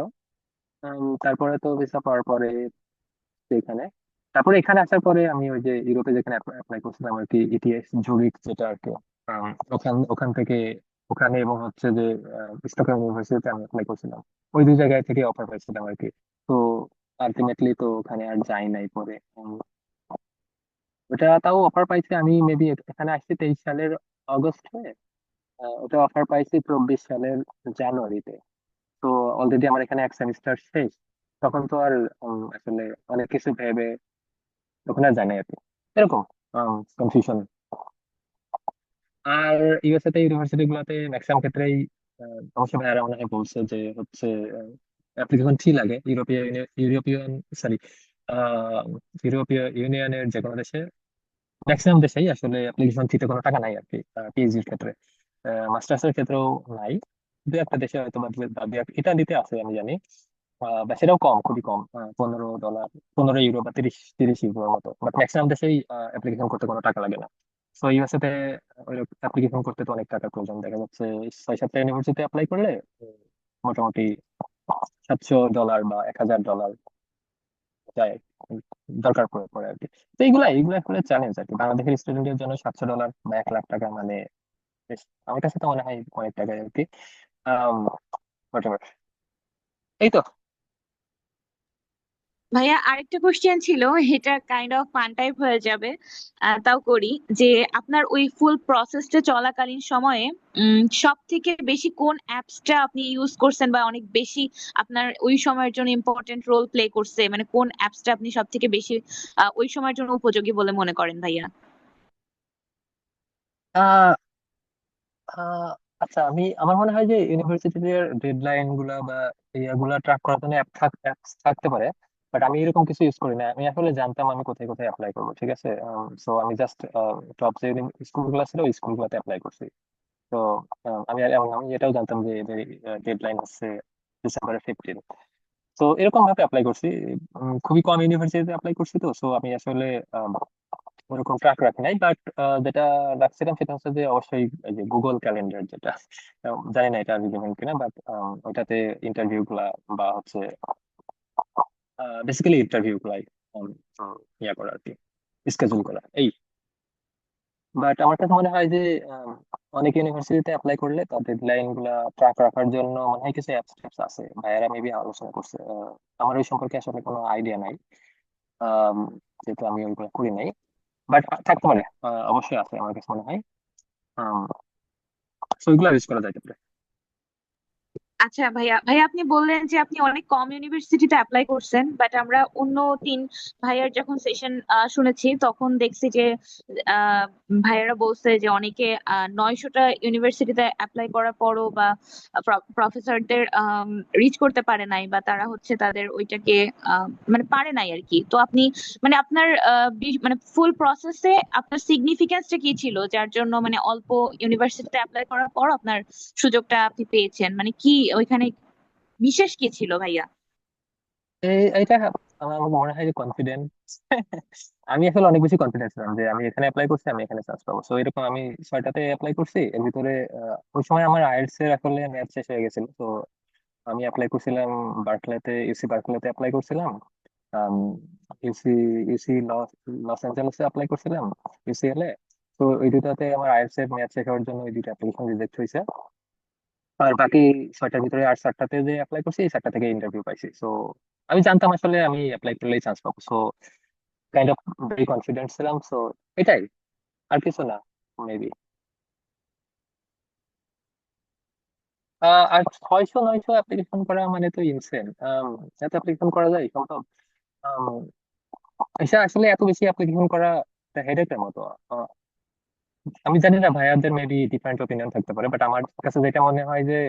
তারপরে তো ভিসা পাওয়ার পরে এখানে, তারপরে এখানে আসার পরে আমি ওই যে ইউরোপে যেখানে অ্যাপ্লাই করছিলাম আর কি, ইটিএস জুরিক যেটা আর কি, ওখান ওখান থেকে, ওখানে এবং হচ্ছে যে স্টকহোম ইউনিভার্সিটিতে আমি অ্যাপ্লাই করছিলাম। ওই দুই জায়গায় থেকে অফার পাইছিলাম আর কি। তো আলটিমেটলি তো ওখানে আর যাই নাই পরে। ওটা তাও অফার পাইছি আমি মেবি, এখানে আসছি 23 সালের অগস্টে। ওটা অফার পাইছি 24 সালের জানুয়ারিতে। তো অলরেডি আমার এখানে এক সেমিস্টার শেষ। তখন তো আর আসলে অনেক কিছু ভেবে তখন আর জানি আর কি, এরকম কনফিউশন। আর ইউএসএ তে ইউনিভার্সিটি গুলাতে ম্যাক্সিমাম ক্ষেত্রেই অবশ্য ভাইয়ারা মনে হয় বলছে যে হচ্ছে অ্যাপ্লিকেশন ফি লাগে, ইউরোপিয়ান, সরি, ইউরোপীয় ইউনিয়নের যে কোনো দেশে, ম্যাক্সিমাম দেশেই আসলে অ্যাপ্লিকেশন ফিতে কোনো টাকা নাই আর কি, পিএইচডির ক্ষেত্রে। মাস্টার্স এর ক্ষেত্রেও নাই, দু একটা দেশে হয়তো বা ইটালিতে আছে আমি জানি। বা সেটাও কম, খুবই কম, $15, 15 ইউরো বা 30 ইউরোর মতো। বাট ম্যাক্সিমাম দেশেই অ্যাপ্লিকেশন করতে কোনো টাকা লাগে না। তো ইউএসএ তে ওই অ্যাপ্লিকেশন করতে তো অনেক টাকার প্রয়োজন। দেখা যাচ্ছে 6-7টা ইউনিভার্সিটি অ্যাপ্লাই করলে মোটামুটি $700 বা $1000 যায়, দরকার পড়ে পড়ে আর কি। তো এইগুলা আসলে চ্যালেঞ্জ আর কি বাংলাদেশের স্টুডেন্টের জন্য। $700 বা 1 লাখ টাকা মানে বেশ, আমার কাছে তো মনে হয় অনেক টাকা আর কি। আম whatever। এই তো। ভাইয়া আরেকটা কোশ্চেন ছিল, এটা কাইন্ড অফ ফান টাইপ হয়ে যাবে, তাও করি। যে আপনার ওই ফুল প্রসেসটা চলাকালীন সময়ে সব থেকে বেশি কোন অ্যাপসটা আপনি ইউজ করছেন, বা অনেক বেশি আপনার ওই সময়ের জন্য ইম্পর্টেন্ট রোল প্লে করছে, মানে কোন অ্যাপসটা আপনি সব থেকে বেশি ওই সময়ের জন্য উপযোগী বলে মনে করেন ভাইয়া? আহ আহ, আচ্ছা, আমার মনে হয় যে ইউনিভার্সিটির ডেডলাইন গুলা বা ইয়াগুলা ট্র্যাক করার জন্য অ্যাপস থাকতে পারে। বাট আমি এরকম কিছু ইউজ করি না। আমি আসলে জানতাম আমি কোথায় কোথায় অ্যাপ্লাই করবো, ঠিক আছে। সো আমি জাস্ট টপ যে স্কুলগুলো ছিল ওই স্কুলগুলোতে অ্যাপ্লাই করছি। তো এবং আমি এটাও জানতাম যে এদের ডেডলাইন হচ্ছে December 15। তো এরকম ভাবে অ্যাপ্লাই করছি। খুবই কম ইউনিভার্সিটিতে অ্যাপ্লাই করছি, তো সো আমি আসলে ওরকম ট্র্যাক রাখি নাই। বাট যেটা রাখছিলাম সেটা হচ্ছে যে অবশ্যই এই যে গুগল ক্যালেন্ডার, যেটা জানি না এটা রিলেভেন্ট কিনা, বাট ওইটাতে ইন্টারভিউ গুলা বা হচ্ছে বেসিক্যালি ইন্টারভিউ গুলাই উম, উম, ইয়া করা আর কি, স্কেজুল করা এই। বাট আমার কাছে মনে হয় যে আম, অনেক ইউনিভার্সিটিতে অ্যাপ্লাই করলে তাদের লাইন গুলা ট্র্যাক রাখার জন্য মনে হয় কিছু অ্যাপস ট্যাপস আছে, ভাইয়ারা মেবি আলোচনা করছে। আমার ওই সম্পর্কে আসলে কোনো আইডিয়া নাই, আম, যেহেতু আমি ওইগুলো করি নাই। বাট থাকতে পারে, অবশ্যই আছে আমার কাছে মনে হয়। তো ওইগুলো ইউজ করা যাইতে পারে। আচ্ছা ভাইয়া, ভাইয়া আপনি বললেন যে আপনি অনেক কম ইউনিভার্সিটিতে অ্যাপ্লাই করছেন, বাট আমরা অন্য তিন ভাইয়ার যখন সেশন শুনেছি তখন দেখছি যে আহ, ভাইয়ারা বলছে যে অনেকে 900টা ইউনিভার্সিটিতে অ্যাপ্লাই করার পরও বা প্রফেসরদের রিচ করতে পারে নাই, বা তারা হচ্ছে তাদের ওইটাকে মানে পারে নাই আর কি। তো আপনি মানে আপনার মানে ফুল প্রসেসে আপনার সিগনিফিকেন্সটা কি ছিল, যার জন্য মানে অল্প ইউনিভার্সিটিতে অ্যাপ্লাই করার পর আপনার সুযোগটা আপনি পেয়েছেন, মানে কি ওইখানে বিশেষ কি ছিল ভাইয়া? এইটা আমার মনে হয় যে কনফিডেন্স। আমি আসলে অনেক বেশি কনফিডেন্স ছিলাম যে আমি এখানে অ্যাপ্লাই করছি, আমি এখানে চান্স পাবো। সো এরকম আমি 6টাতে অ্যাপ্লাই করছি, এর ভিতরে ওই সময় আমার আইএলটিএস এর আসলে ম্যাথ শেষ হয়ে গেছিল। তো আমি অ্যাপ্লাই করছিলাম ইউসি বার্কলেতে অ্যাপ্লাই করছিলাম, আম, ইউসি ইউসি লস অ্যাঞ্জেলেসে অ্যাপ্লাই করছিলাম, ইউসিএল এ। তো ওই দুটাতে আমার আইএলটিএস এর ম্যাথ শেষ হওয়ার জন্য ওই দুটো অ্যাপ্লিকেশন রিজেক্ট হয়েছে। আর বাকি 6টার ভিতরে আর 7টাতে যে অ্যাপ্লাই করছি এই 7টা থেকে ইন্টারভিউ পাইছি। সো আমি জানতাম আসলে আমি অ্যাপ্লাই করলেই চান্স পাবো। So kind of very confident ছিলাম। সো এটাই, আর কিছু না মেবি। আর 600-900 অ্যাপ্লিকেশন করা মানে তো ইনসেন। এত অ্যাপ্লিকেশন করা যায় সম্ভব? আম, এটা আসলে এত বেশি অ্যাপ্লিকেশন করা হেডেকের মতো। আহ, আমি জানি না, ভাইয়াদের মেবি ডিফারেন্ট ওপিনিয়ন থাকতে পারে, বাট আমার কাছে যেটা মনে হয় যে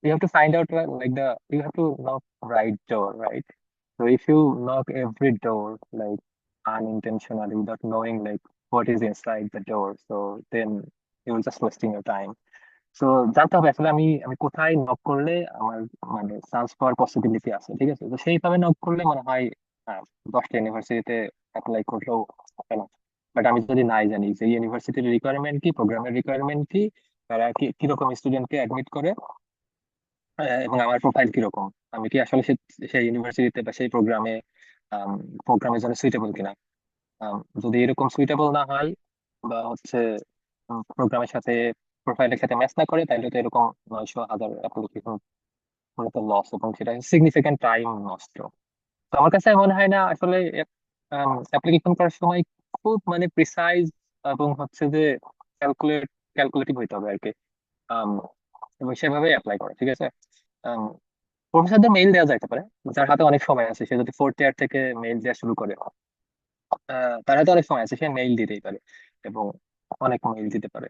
you have to find out you have to knock right door, right? So if you knock every door like unintentionally without knowing like what is inside the door, so then you're just wasting your time. So জানতে হবে আসলে আমি কোথায় knock করলে আমার মানে chance পাওয়ার possibility আছে, ঠিক আছে। তো সেইভাবে নক করলে মনে হয় 10টা ইউনিভার্সিটিতে অ্যাপ্লাই করলেও হবে না। বাট আমি যদি নাই জানি যে ইউনিভার্সিটির রিকোয়ারমেন্ট কি, প্রোগ্রামের রিকোয়ারমেন্ট কি, তারা কি কিরকম স্টুডেন্টকে অ্যাডমিট করে, এবং আমার প্রোফাইল কিরকম, আমি কি আসলে সেই ইউনিভার্সিটিতে বা সেই প্রোগ্রামের জন্য সুইটেবল কিনা। যদি এরকম সুইটেবল না হয় বা হচ্ছে প্রোগ্রামের সাথে প্রোফাইলের সাথে ম্যাচ না করে, তাহলে তো এরকম 900 1000 অ্যাপ্লিকেশন করে তো লস, এবং সেটা সিগনিফিকেন্ট টাইম নষ্ট। তো আমার কাছে মনে হয় না আসলে অ্যাপ্লিকেশন করার সময় খুব মানে প্রিসাইজ এবং হচ্ছে যে ক্যালকুলেটিভ হইতে হবে আর কি। আম, এবং সেভাবে অ্যাপ্লাই করা, ঠিক আছে। প্রফেসরদের মেইল দেওয়া যাইতে পারে, যার হাতে অনেক সময় আছে। সে যদি 4th ইয়ার থেকে মেইল দেওয়া শুরু করে, তার হাতে অনেক সময় আছে, সে মেইল দিতেই পারে এবং অনেক মেইল দিতে পারে।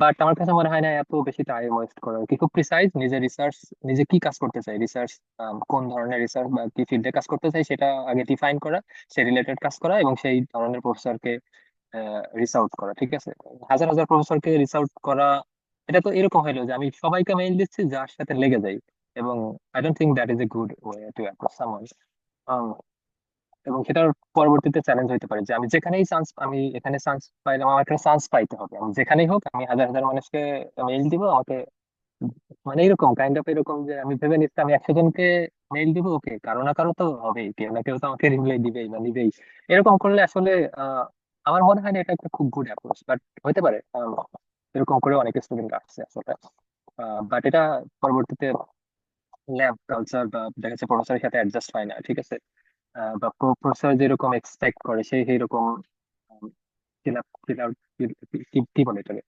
বাট আমার কাছে মনে হয় না এত বেশি টাইম ওয়েস্ট করা কি, খুব প্রিসাইজ নিজে রিসার্চ, নিজে কি কাজ করতে চাই, রিসার্চ কোন ধরনের রিসার্চ বা কি ফিল্ডে কাজ করতে চাই সেটা আগে ডিফাইন করা, সেই রিলেটেড কাজ করা, এবং সেই ধরনের প্রফেসরকে রিচ আউট করা, ঠিক আছে। হাজার হাজার প্রফেসরকে রিচ আউট করা, এটা তো এরকম হইলো যে আমি সবাইকে মেইল দিচ্ছি যার সাথে লেগে যাই। এবং I don't think that is a good way to approach someone. এবং সেটার পরবর্তীতে চ্যালেঞ্জ হইতে পারে যে আমি যেখানেই চান্স, আমি এখানে চান্স পাইলাম, আমার এখানে চান্স পাইতে হবে, আমি যেখানেই হোক আমি হাজার হাজার মানুষকে মেইল দিব, আমাকে মানে এরকম কাইন্ড অফ এরকম যে আমি ভেবে নিচ্ছি আমি 100 জনকে মেইল দিব, ওকে কারো না কারো তো হবেই, কেউ না কেউ তো আমাকে রিপ্লাই দিবেই বা নিবেই। এরকম করলে আসলে আমার মনে হয় না এটা একটা খুব গুড অ্যাপ্রোচ, বাট হতে পারে এরকম করে অনেক স্টুডেন্ট আসছে আসলে। বাট এটা পরবর্তীতে ল্যাব কালচার বা দেখা যাচ্ছে প্রফেসরের সাথে অ্যাডজাস্ট হয় না, ঠিক আছে। বা প্রফেসর যেরকম এক্সপেক্ট করে সেই সেইরকম ফিল আপ ফিল আউট কি কি বলে এটাকে,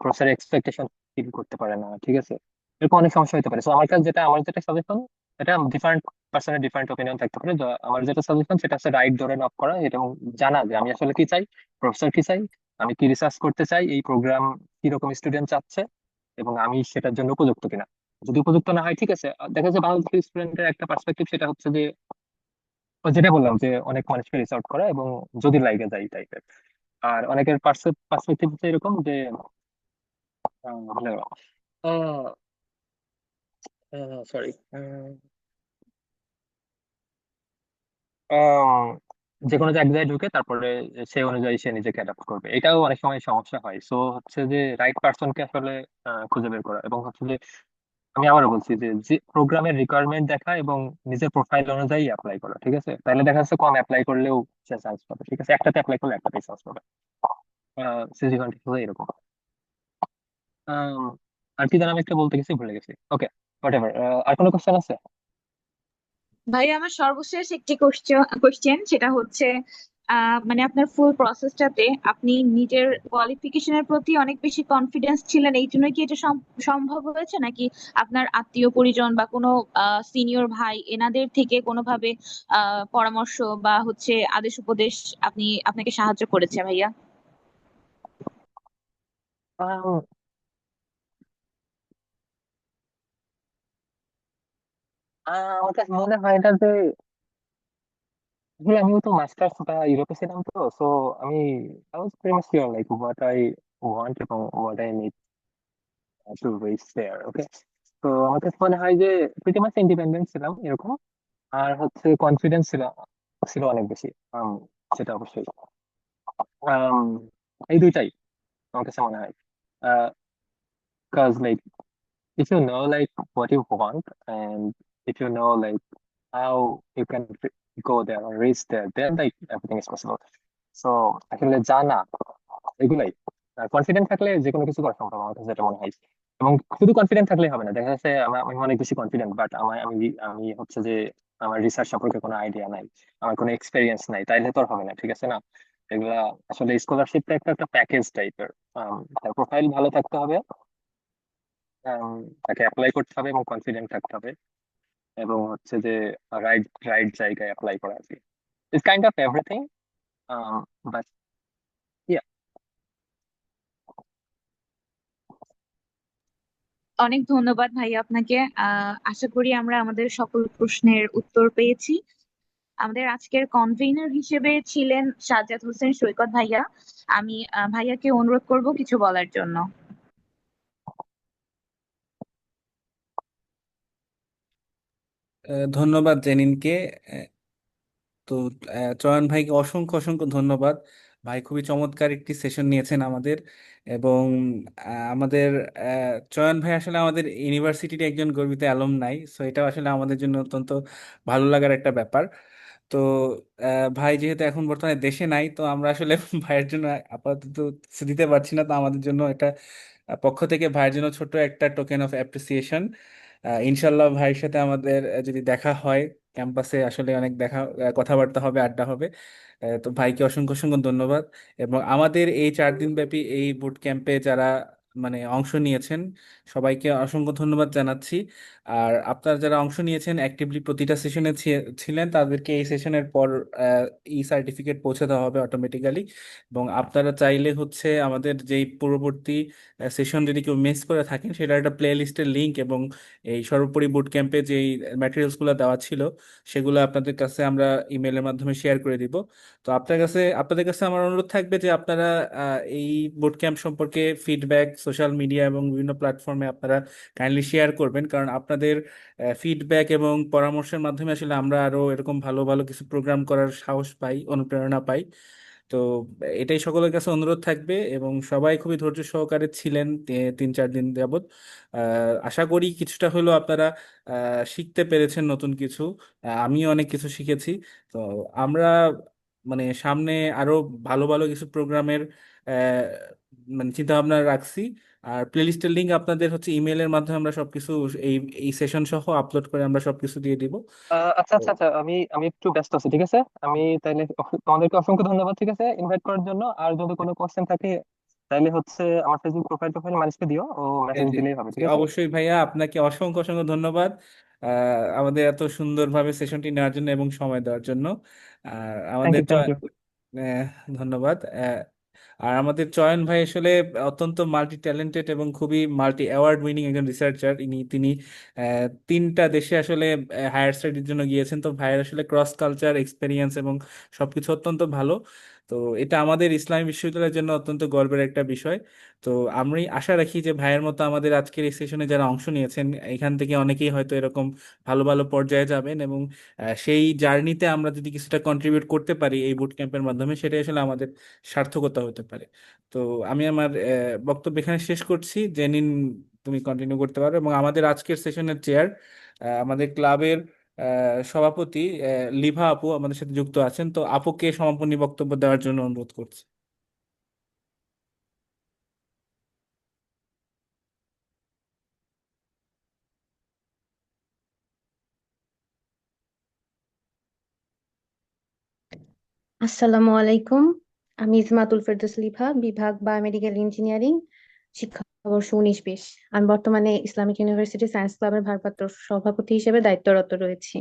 প্রফেসর এক্সপেকটেশন ফিল করতে পারে না, ঠিক আছে। এরকম অনেক সমস্যা হতে পারে। সো আমার যেটা সাজেশন, এটা ডিফারেন্ট পার্সনের ডিফারেন্ট ওপিনিয়ন থাকতে পারে। আমার যেটা সাজেশন সেটা হচ্ছে রাইট ধরে নক করা এবং জানা যে আমি আসলে কি চাই, প্রফেসর কি চাই, আমি কি রিসার্চ করতে চাই, এই প্রোগ্রাম কিরকম স্টুডেন্ট চাচ্ছে এবং আমি সেটার জন্য উপযুক্ত কিনা। যদি উপযুক্ত না হয়, ঠিক আছে, দেখা যাচ্ছে বাংলাদেশের স্টুডেন্টের একটা পার্সপেক্টিভ সেটা হচ্ছে যে ওই যেটা বললাম যে অনেক মানুষকে রিচ আউট করা এবং যদি লাইগে যায় টাইপের। আর অনেকের পার্সপেক্টিভ হচ্ছে এরকম যে সরি, যে কোনো জায়গায় ঢুকে তারপরে সেই অনুযায়ী সে নিজেকে অ্যাডাপ্ট করবে, এটাও অনেক সময় সমস্যা হয়। সো হচ্ছে যে রাইট পার্সনকে আসলে খুঁজে বের করা এবং হচ্ছে যে আমি আবারও বলছি যে যে প্রোগ্রামের রিকোয়ারমেন্ট দেখা এবং নিজের প্রোফাইল অনুযায়ী অ্যাপ্লাই করা, ঠিক আছে, তাহলে দেখা যাচ্ছে কম অ্যাপ্লাই করলেও সে চান্স পাবে, ঠিক আছে, একটাতে অ্যাপ্লাই করলে একটাতেই চান্স পাবে। সিজি কন্টিনিউ এরকম। আম, আর কি যেন আমি একটা বলতে গেছি, ভুলে গেছি। ওকে, হোয়াট এভার। আর কোনো কোশ্চেন আছে? ভাই আমার সর্বশেষ একটি কোশ্চেন, সেটা হচ্ছে মানে আপনার ফুল প্রসেসটাতে আপনি নিজের কোয়ালিফিকেশনের প্রতি অনেক বেশি কনফিডেন্স ছিলেন, এই জন্য কি এটা সম্ভব হয়েছে, নাকি আপনার আত্মীয় পরিজন বা কোনো সিনিয়র ভাই এনাদের থেকে কোনোভাবে পরামর্শ বা হচ্ছে আদেশ উপদেশ আপনাকে সাহায্য করেছে ভাইয়া? আম, আমার কাছে মনে হয় না যে আসলে আমিও তো মাস্টার্স বা ইউরোপে ছিলাম, তো সো আমি I was pretty much sure like what I want এবং what I need to reach there. Okay, তো আমার কাছে মনে হয় যে প্রিটি মাচ ইন্ডিপেন্ডেন্ট ছিলাম এরকম। আর হচ্ছে কনফিডেন্স ছিল ছিল অনেক বেশি। আম, সেটা অবশ্যই। আম, এই দুইটাই আমার কাছে মনে হয়। Cause like if you know like what you want and if you know like how you can go there or reach there, then like everything is possible. So আসলে জানা এগুলাই, কনফিডেন্ট থাকলে যে কোনো কিছু করা সম্ভব আমার কাছে যেটা মনে হয়। এবং শুধু কনফিডেন্ট থাকলেই হবে না, দেখা যাচ্ছে আমি অনেক বেশি কনফিডেন্ট বাট আমি হচ্ছে যে আমার রিসার্চ সম্পর্কে কোনো আইডিয়া নাই, আমার কোনো এক্সপেরিয়েন্স নাই, তাইলে তো আর হবে না, ঠিক আছে না। এগুলা আসলে স্কলারশিপটা একটা একটা প্যাকেজ টাইপের। তার প্রোফাইল ভালো থাকতে হবে, তাকে অ্যাপ্লাই করতে হবে এবং কনফিডেন্ট থাকতে হবে এবং হচ্ছে যে রাইট রাইট জায়গায় অ্যাপ্লাই করা আর কি। It's kind of everything. But yeah. অনেক ধন্যবাদ ভাইয়া আপনাকে। আশা করি আমরা আমাদের সকল প্রশ্নের উত্তর পেয়েছি। আমাদের আজকের কনভেনর হিসেবে ছিলেন সাজ্জাদ হোসেন সৈকত ভাইয়া। আমি ভাইয়াকে অনুরোধ করব কিছু বলার জন্য। ধন্যবাদ জেনিনকে। তো চয়ন ভাইকে অসংখ্য অসংখ্য ধন্যবাদ। ভাই খুবই চমৎকার একটি সেশন নিয়েছেন আমাদের। এবং আমাদের চয়ন ভাই আসলে আমাদের ইউনিভার্সিটির একজন গর্বিত অ্যালুমনাই, সো এটা আসলে আমাদের জন্য অত্যন্ত ভালো লাগার একটা ব্যাপার। তো ভাই যেহেতু এখন বর্তমানে দেশে নাই, তো আমরা আসলে ভাইয়ের জন্য আপাতত কিছু দিতে পারছি না, তো আমাদের জন্য এটা পক্ষ থেকে ভাইয়ের জন্য ছোট একটা টোকেন অফ অ্যাপ্রিসিয়েশন। ইনশাল্লাহ ভাইয়ের সাথে আমাদের যদি দেখা হয় ক্যাম্পাসে, আসলে অনেক কথাবার্তা হবে, আড্ডা হবে। তো ভাইকে অসংখ্য অসংখ্য ধন্যবাদ। এবং আমাদের এই 4 দিন ব্যাপী এই বুট ক্যাম্পে যারা মানে অংশ নিয়েছেন সবাইকে অসংখ্য ধন্যবাদ জানাচ্ছি। আর আপনারা যারা অংশ নিয়েছেন অ্যাক্টিভলি প্রতিটা সেশনে ছিলেন, তাদেরকে এই সেশনের পর ই সার্টিফিকেট পৌঁছে দেওয়া হবে অটোমেটিক্যালি। এবং আপনারা চাইলে হচ্ছে আমাদের যেই পূর্ববর্তী সেশন যদি কেউ মিস করে থাকেন, সেটার একটা প্লে লিস্টের লিঙ্ক এবং এই সর্বোপরি বুট ক্যাম্পে যেই ম্যাটেরিয়ালসগুলো দেওয়া ছিল সেগুলো আপনাদের কাছে আমরা ইমেলের মাধ্যমে শেয়ার করে দিব। তো আপনাদের কাছে আমার অনুরোধ থাকবে যে আপনারা এই বুট ক্যাম্প সম্পর্কে ফিডব্যাক সোশ্যাল মিডিয়া এবং বিভিন্ন প্ল্যাটফর্মে আপনারা কাইন্ডলি শেয়ার করবেন, কারণ আপনাদের ফিডব্যাক এবং পরামর্শের মাধ্যমে আসলে আমরা আরো এরকম ভালো ভালো কিছু প্রোগ্রাম করার সাহস পাই, অনুপ্রেরণা পাই। তো এটাই সকলের কাছে অনুরোধ থাকবে, এবং সবাই খুবই ধৈর্য সহকারে ছিলেন 3-4 দিন যাবত। আশা করি কিছুটা হলেও আপনারা শিখতে পেরেছেন নতুন কিছু। আমিও অনেক কিছু শিখেছি। তো আমরা মানে সামনে আরো ভালো ভালো কিছু প্রোগ্রামের মানে চিন্তা ভাবনা রাখছি। আর প্লেলিস্টের লিঙ্ক আপনাদের হচ্ছে ইমেলের মাধ্যমে আমরা সবকিছু এই এই সেশন সহ আপলোড করে আমরা সবকিছু দিয়ে দিব। আচ্ছা আচ্ছা আচ্ছা, আমি আমি একটু ব্যস্ত আছি, ঠিক আছে। আমি তাইলে তোমাদেরকে অসংখ্য ধন্যবাদ, ঠিক আছে, ইনভাইট করার জন্য। আর যদি কোনো কোশ্চেন থাকে তাইলে হচ্ছে আমার ফেসবুক প্রোফাইল মানুষকে দিও, ও জি মেসেজ জি দিলেই হবে, জি, ঠিক আছে। অবশ্যই ভাইয়া, আপনাকে অসংখ্য অসংখ্য ধন্যবাদ আমাদের এত সুন্দরভাবে সেশনটি নেওয়ার জন্য এবং সময় দেওয়ার জন্য। আর থ্যাংক আমাদের ইউ, থ্যাংক ইউ। ধন্যবাদ। আর আমাদের চয়ন ভাই আসলে অত্যন্ত মাল্টি ট্যালেন্টেড এবং খুবই মাল্টি অ্যাওয়ার্ড উইনিং একজন রিসার্চার। তিনি 3টা দেশে আসলে হায়ার স্টাডির জন্য গিয়েছেন। তো ভাইয়ের আসলে ক্রস কালচার এক্সপেরিয়েন্স এবং সবকিছু অত্যন্ত ভালো। তো এটা আমাদের ইসলামী বিশ্ববিদ্যালয়ের জন্য অত্যন্ত গর্বের একটা বিষয়। তো আমি আশা রাখি যে ভাইয়ের মতো আমাদের আজকের এই সেশনে যারা অংশ নিয়েছেন, এখান থেকে অনেকেই হয়তো এরকম ভালো ভালো পর্যায়ে যাবেন, এবং সেই জার্নিতে আমরা যদি কিছুটা কন্ট্রিবিউট করতে পারি এই বুট ক্যাম্পের মাধ্যমে, সেটাই আসলে আমাদের সার্থকতা হতে পারে। তো আমি আমার বক্তব্য এখানে শেষ করছি। জেনিন, তুমি কন্টিনিউ করতে পারো। এবং আমাদের আজকের সেশনের চেয়ার, আমাদের ক্লাবের সভাপতি লিভা আপু আমাদের সাথে যুক্ত আছেন। তো আপুকে সমাপনী বক্তব্য দেওয়ার জন্য অনুরোধ করছি। আসসালামু আলাইকুম। আমি ইসমাতুল ফেরদৌস লিভা, বিভাগ বায়োমেডিক্যাল ইঞ্জিনিয়ারিং, শিক্ষাবর্ষ 19-20। আমি বর্তমানে ইসলামিক ইউনিভার্সিটি সায়েন্স ক্লাবের ভারপ্রাপ্ত সভাপতি হিসেবে দায়িত্বরত রয়েছি।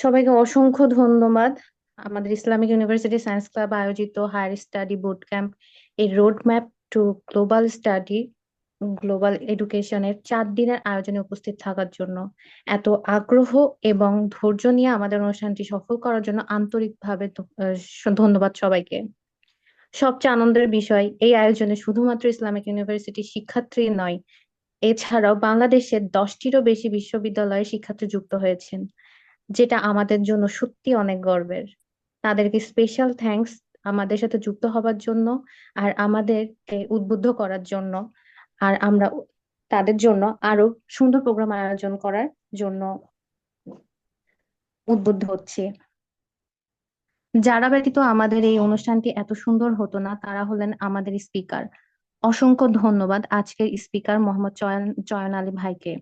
সবাইকে অসংখ্য ধন্যবাদ। আমাদের ইসলামিক ইউনিভার্সিটি সায়েন্স ক্লাব আয়োজিত হায়ার স্টাডি বুট ক্যাম্প, এই road map to global study, global এডুকেশনের 4 দিনের আয়োজনে উপস্থিত থাকার জন্য, এত আগ্রহ এবং ধৈর্য নিয়ে আমাদের অনুষ্ঠানটি সফল করার জন্য আন্তরিকভাবে ধন্যবাদ সবাইকে। সবচেয়ে আনন্দের বিষয়, এই আয়োজনে শুধুমাত্র ইসলামিক ইউনিভার্সিটি শিক্ষার্থী নয়, এছাড়াও বাংলাদেশের 10টিরও বেশি বিশ্ববিদ্যালয়ের শিক্ষার্থী যুক্ত হয়েছেন, যেটা আমাদের জন্য সত্যি অনেক গর্বের। তাদেরকে স্পেশাল থ্যাঙ্কস আমাদের সাথে যুক্ত হবার জন্য আর আমাদেরকে উদ্বুদ্ধ করার জন্য। আর আমরা তাদের জন্য আরো সুন্দর প্রোগ্রাম আয়োজন করার জন্য উদ্বুদ্ধ হচ্ছি। যারা ব্যতীত আমাদের এই অনুষ্ঠানটি এত সুন্দর হতো না, তারা হলেন আমাদের স্পিকার। অসংখ্য ধন্যবাদ আজকের স্পিকার মোহাম্মদ চয়ন আলী ভাইকে,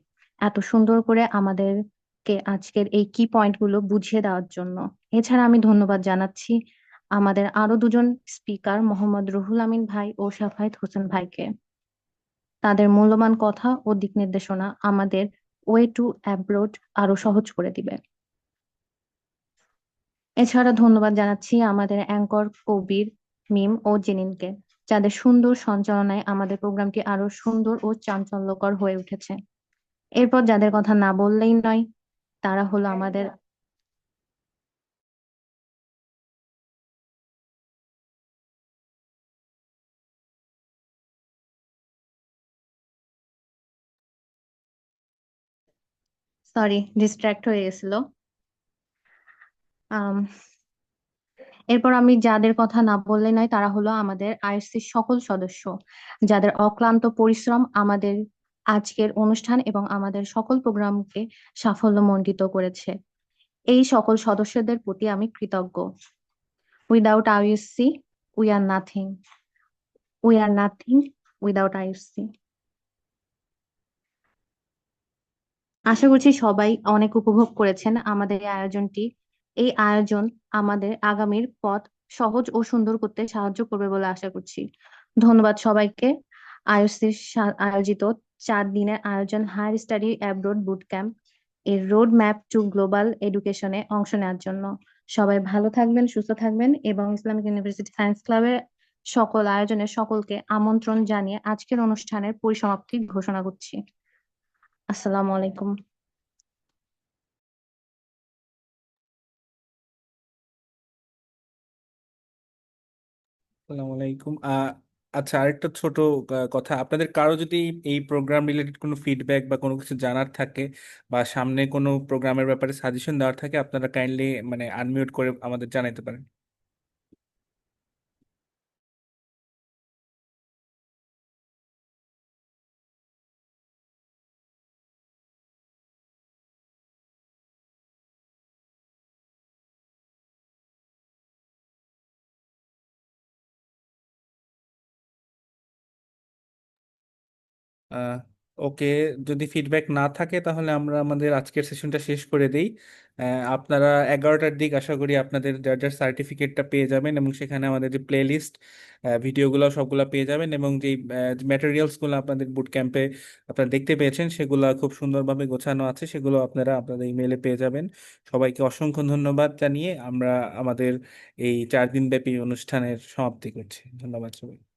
এত সুন্দর করে আমাদেরকে আজকের এই কি পয়েন্ট গুলো বুঝিয়ে দেওয়ার জন্য। এছাড়া আমি ধন্যবাদ জানাচ্ছি আমাদের আরো দুজন স্পিকার, মোহাম্মদ রুহুল আমিন ভাই ও শাফায়েত হোসেন ভাইকে। তাদের মূল্যবান কথা ও দিক নির্দেশনা আমাদের ওয়ে টু অ্যাব্রোড আরো সহজ করে দিবে। এছাড়া ধন্যবাদ জানাচ্ছি আমাদের অ্যাঙ্কর কবির, মিম ও জেনিনকে, যাদের সুন্দর সঞ্চালনায় আমাদের প্রোগ্রামটি আরো সুন্দর ও চাঞ্চল্যকর হয়ে উঠেছে। এরপর যাদের কথা না বললেই নয়, তারা হলো আমাদের সরি, ডিস্ট্র্যাক্ট হয়ে গেছিল। আম, এরপর আমি যাদের কথা না বললে নয়, তারা হলো আমাদের আইএসসির সকল সদস্য, যাদের অক্লান্ত পরিশ্রম আমাদের আজকের অনুষ্ঠান এবং আমাদের সকল প্রোগ্রামকে সাফল্যমণ্ডিত করেছে। এই সকল সদস্যদের প্রতি আমি কৃতজ্ঞ। Without ISC we are nothing, we are nothing without ISC. আশা করছি সবাই অনেক উপভোগ করেছেন আমাদের এই আয়োজনটি। এই আয়োজন আমাদের আগামীর পথ সহজ ও সুন্দর করতে সাহায্য করবে বলে আশা করছি। ধন্যবাদ সবাইকে আইওসির আয়োজিত 4 দিনের আয়োজন higher study abroad boot camp, এর রোড ম্যাপ টু গ্লোবাল এডুকেশনে অংশ নেওয়ার জন্য। সবাই ভালো থাকবেন, সুস্থ থাকবেন, এবং ইসলামিক ইউনিভার্সিটি সায়েন্স ক্লাবের সকল আয়োজনের সকলকে আমন্ত্রণ জানিয়ে আজকের অনুষ্ঠানের পরিসমাপ্তি ঘোষণা করছি। আসসালামু আলাইকুম। আসসালামু আলাইকুম। আচ্ছা, আরেকটা ছোট কথা, আপনাদের কারো যদি এই প্রোগ্রাম রিলেটেড কোনো ফিডব্যাক বা কোনো কিছু জানার থাকে বা সামনে কোনো প্রোগ্রামের ব্যাপারে সাজেশন দেওয়ার থাকে, আপনারা কাইন্ডলি মানে আনমিউট করে আমাদের জানাইতে পারেন। ওকে, যদি ফিডব্যাক না থাকে তাহলে আমরা আমাদের আজকের সেশনটা শেষ করে দিই। আপনারা 11টার দিক আশা করি আপনাদের যার যার সার্টিফিকেটটা পেয়ে যাবেন, এবং সেখানে আমাদের যে প্লে লিস্ট ভিডিওগুলো সবগুলো পেয়ে যাবেন, এবং যে ম্যাটেরিয়ালসগুলো আপনাদের বুট ক্যাম্পে আপনারা দেখতে পেয়েছেন সেগুলো খুব সুন্দরভাবে গোছানো আছে, সেগুলো আপনারা আপনাদের ইমেলে পেয়ে যাবেন। সবাইকে অসংখ্য ধন্যবাদ জানিয়ে আমরা আমাদের এই 4 দিন ব্যাপী অনুষ্ঠানের সমাপ্তি করছি। ধন্যবাদ সবাই।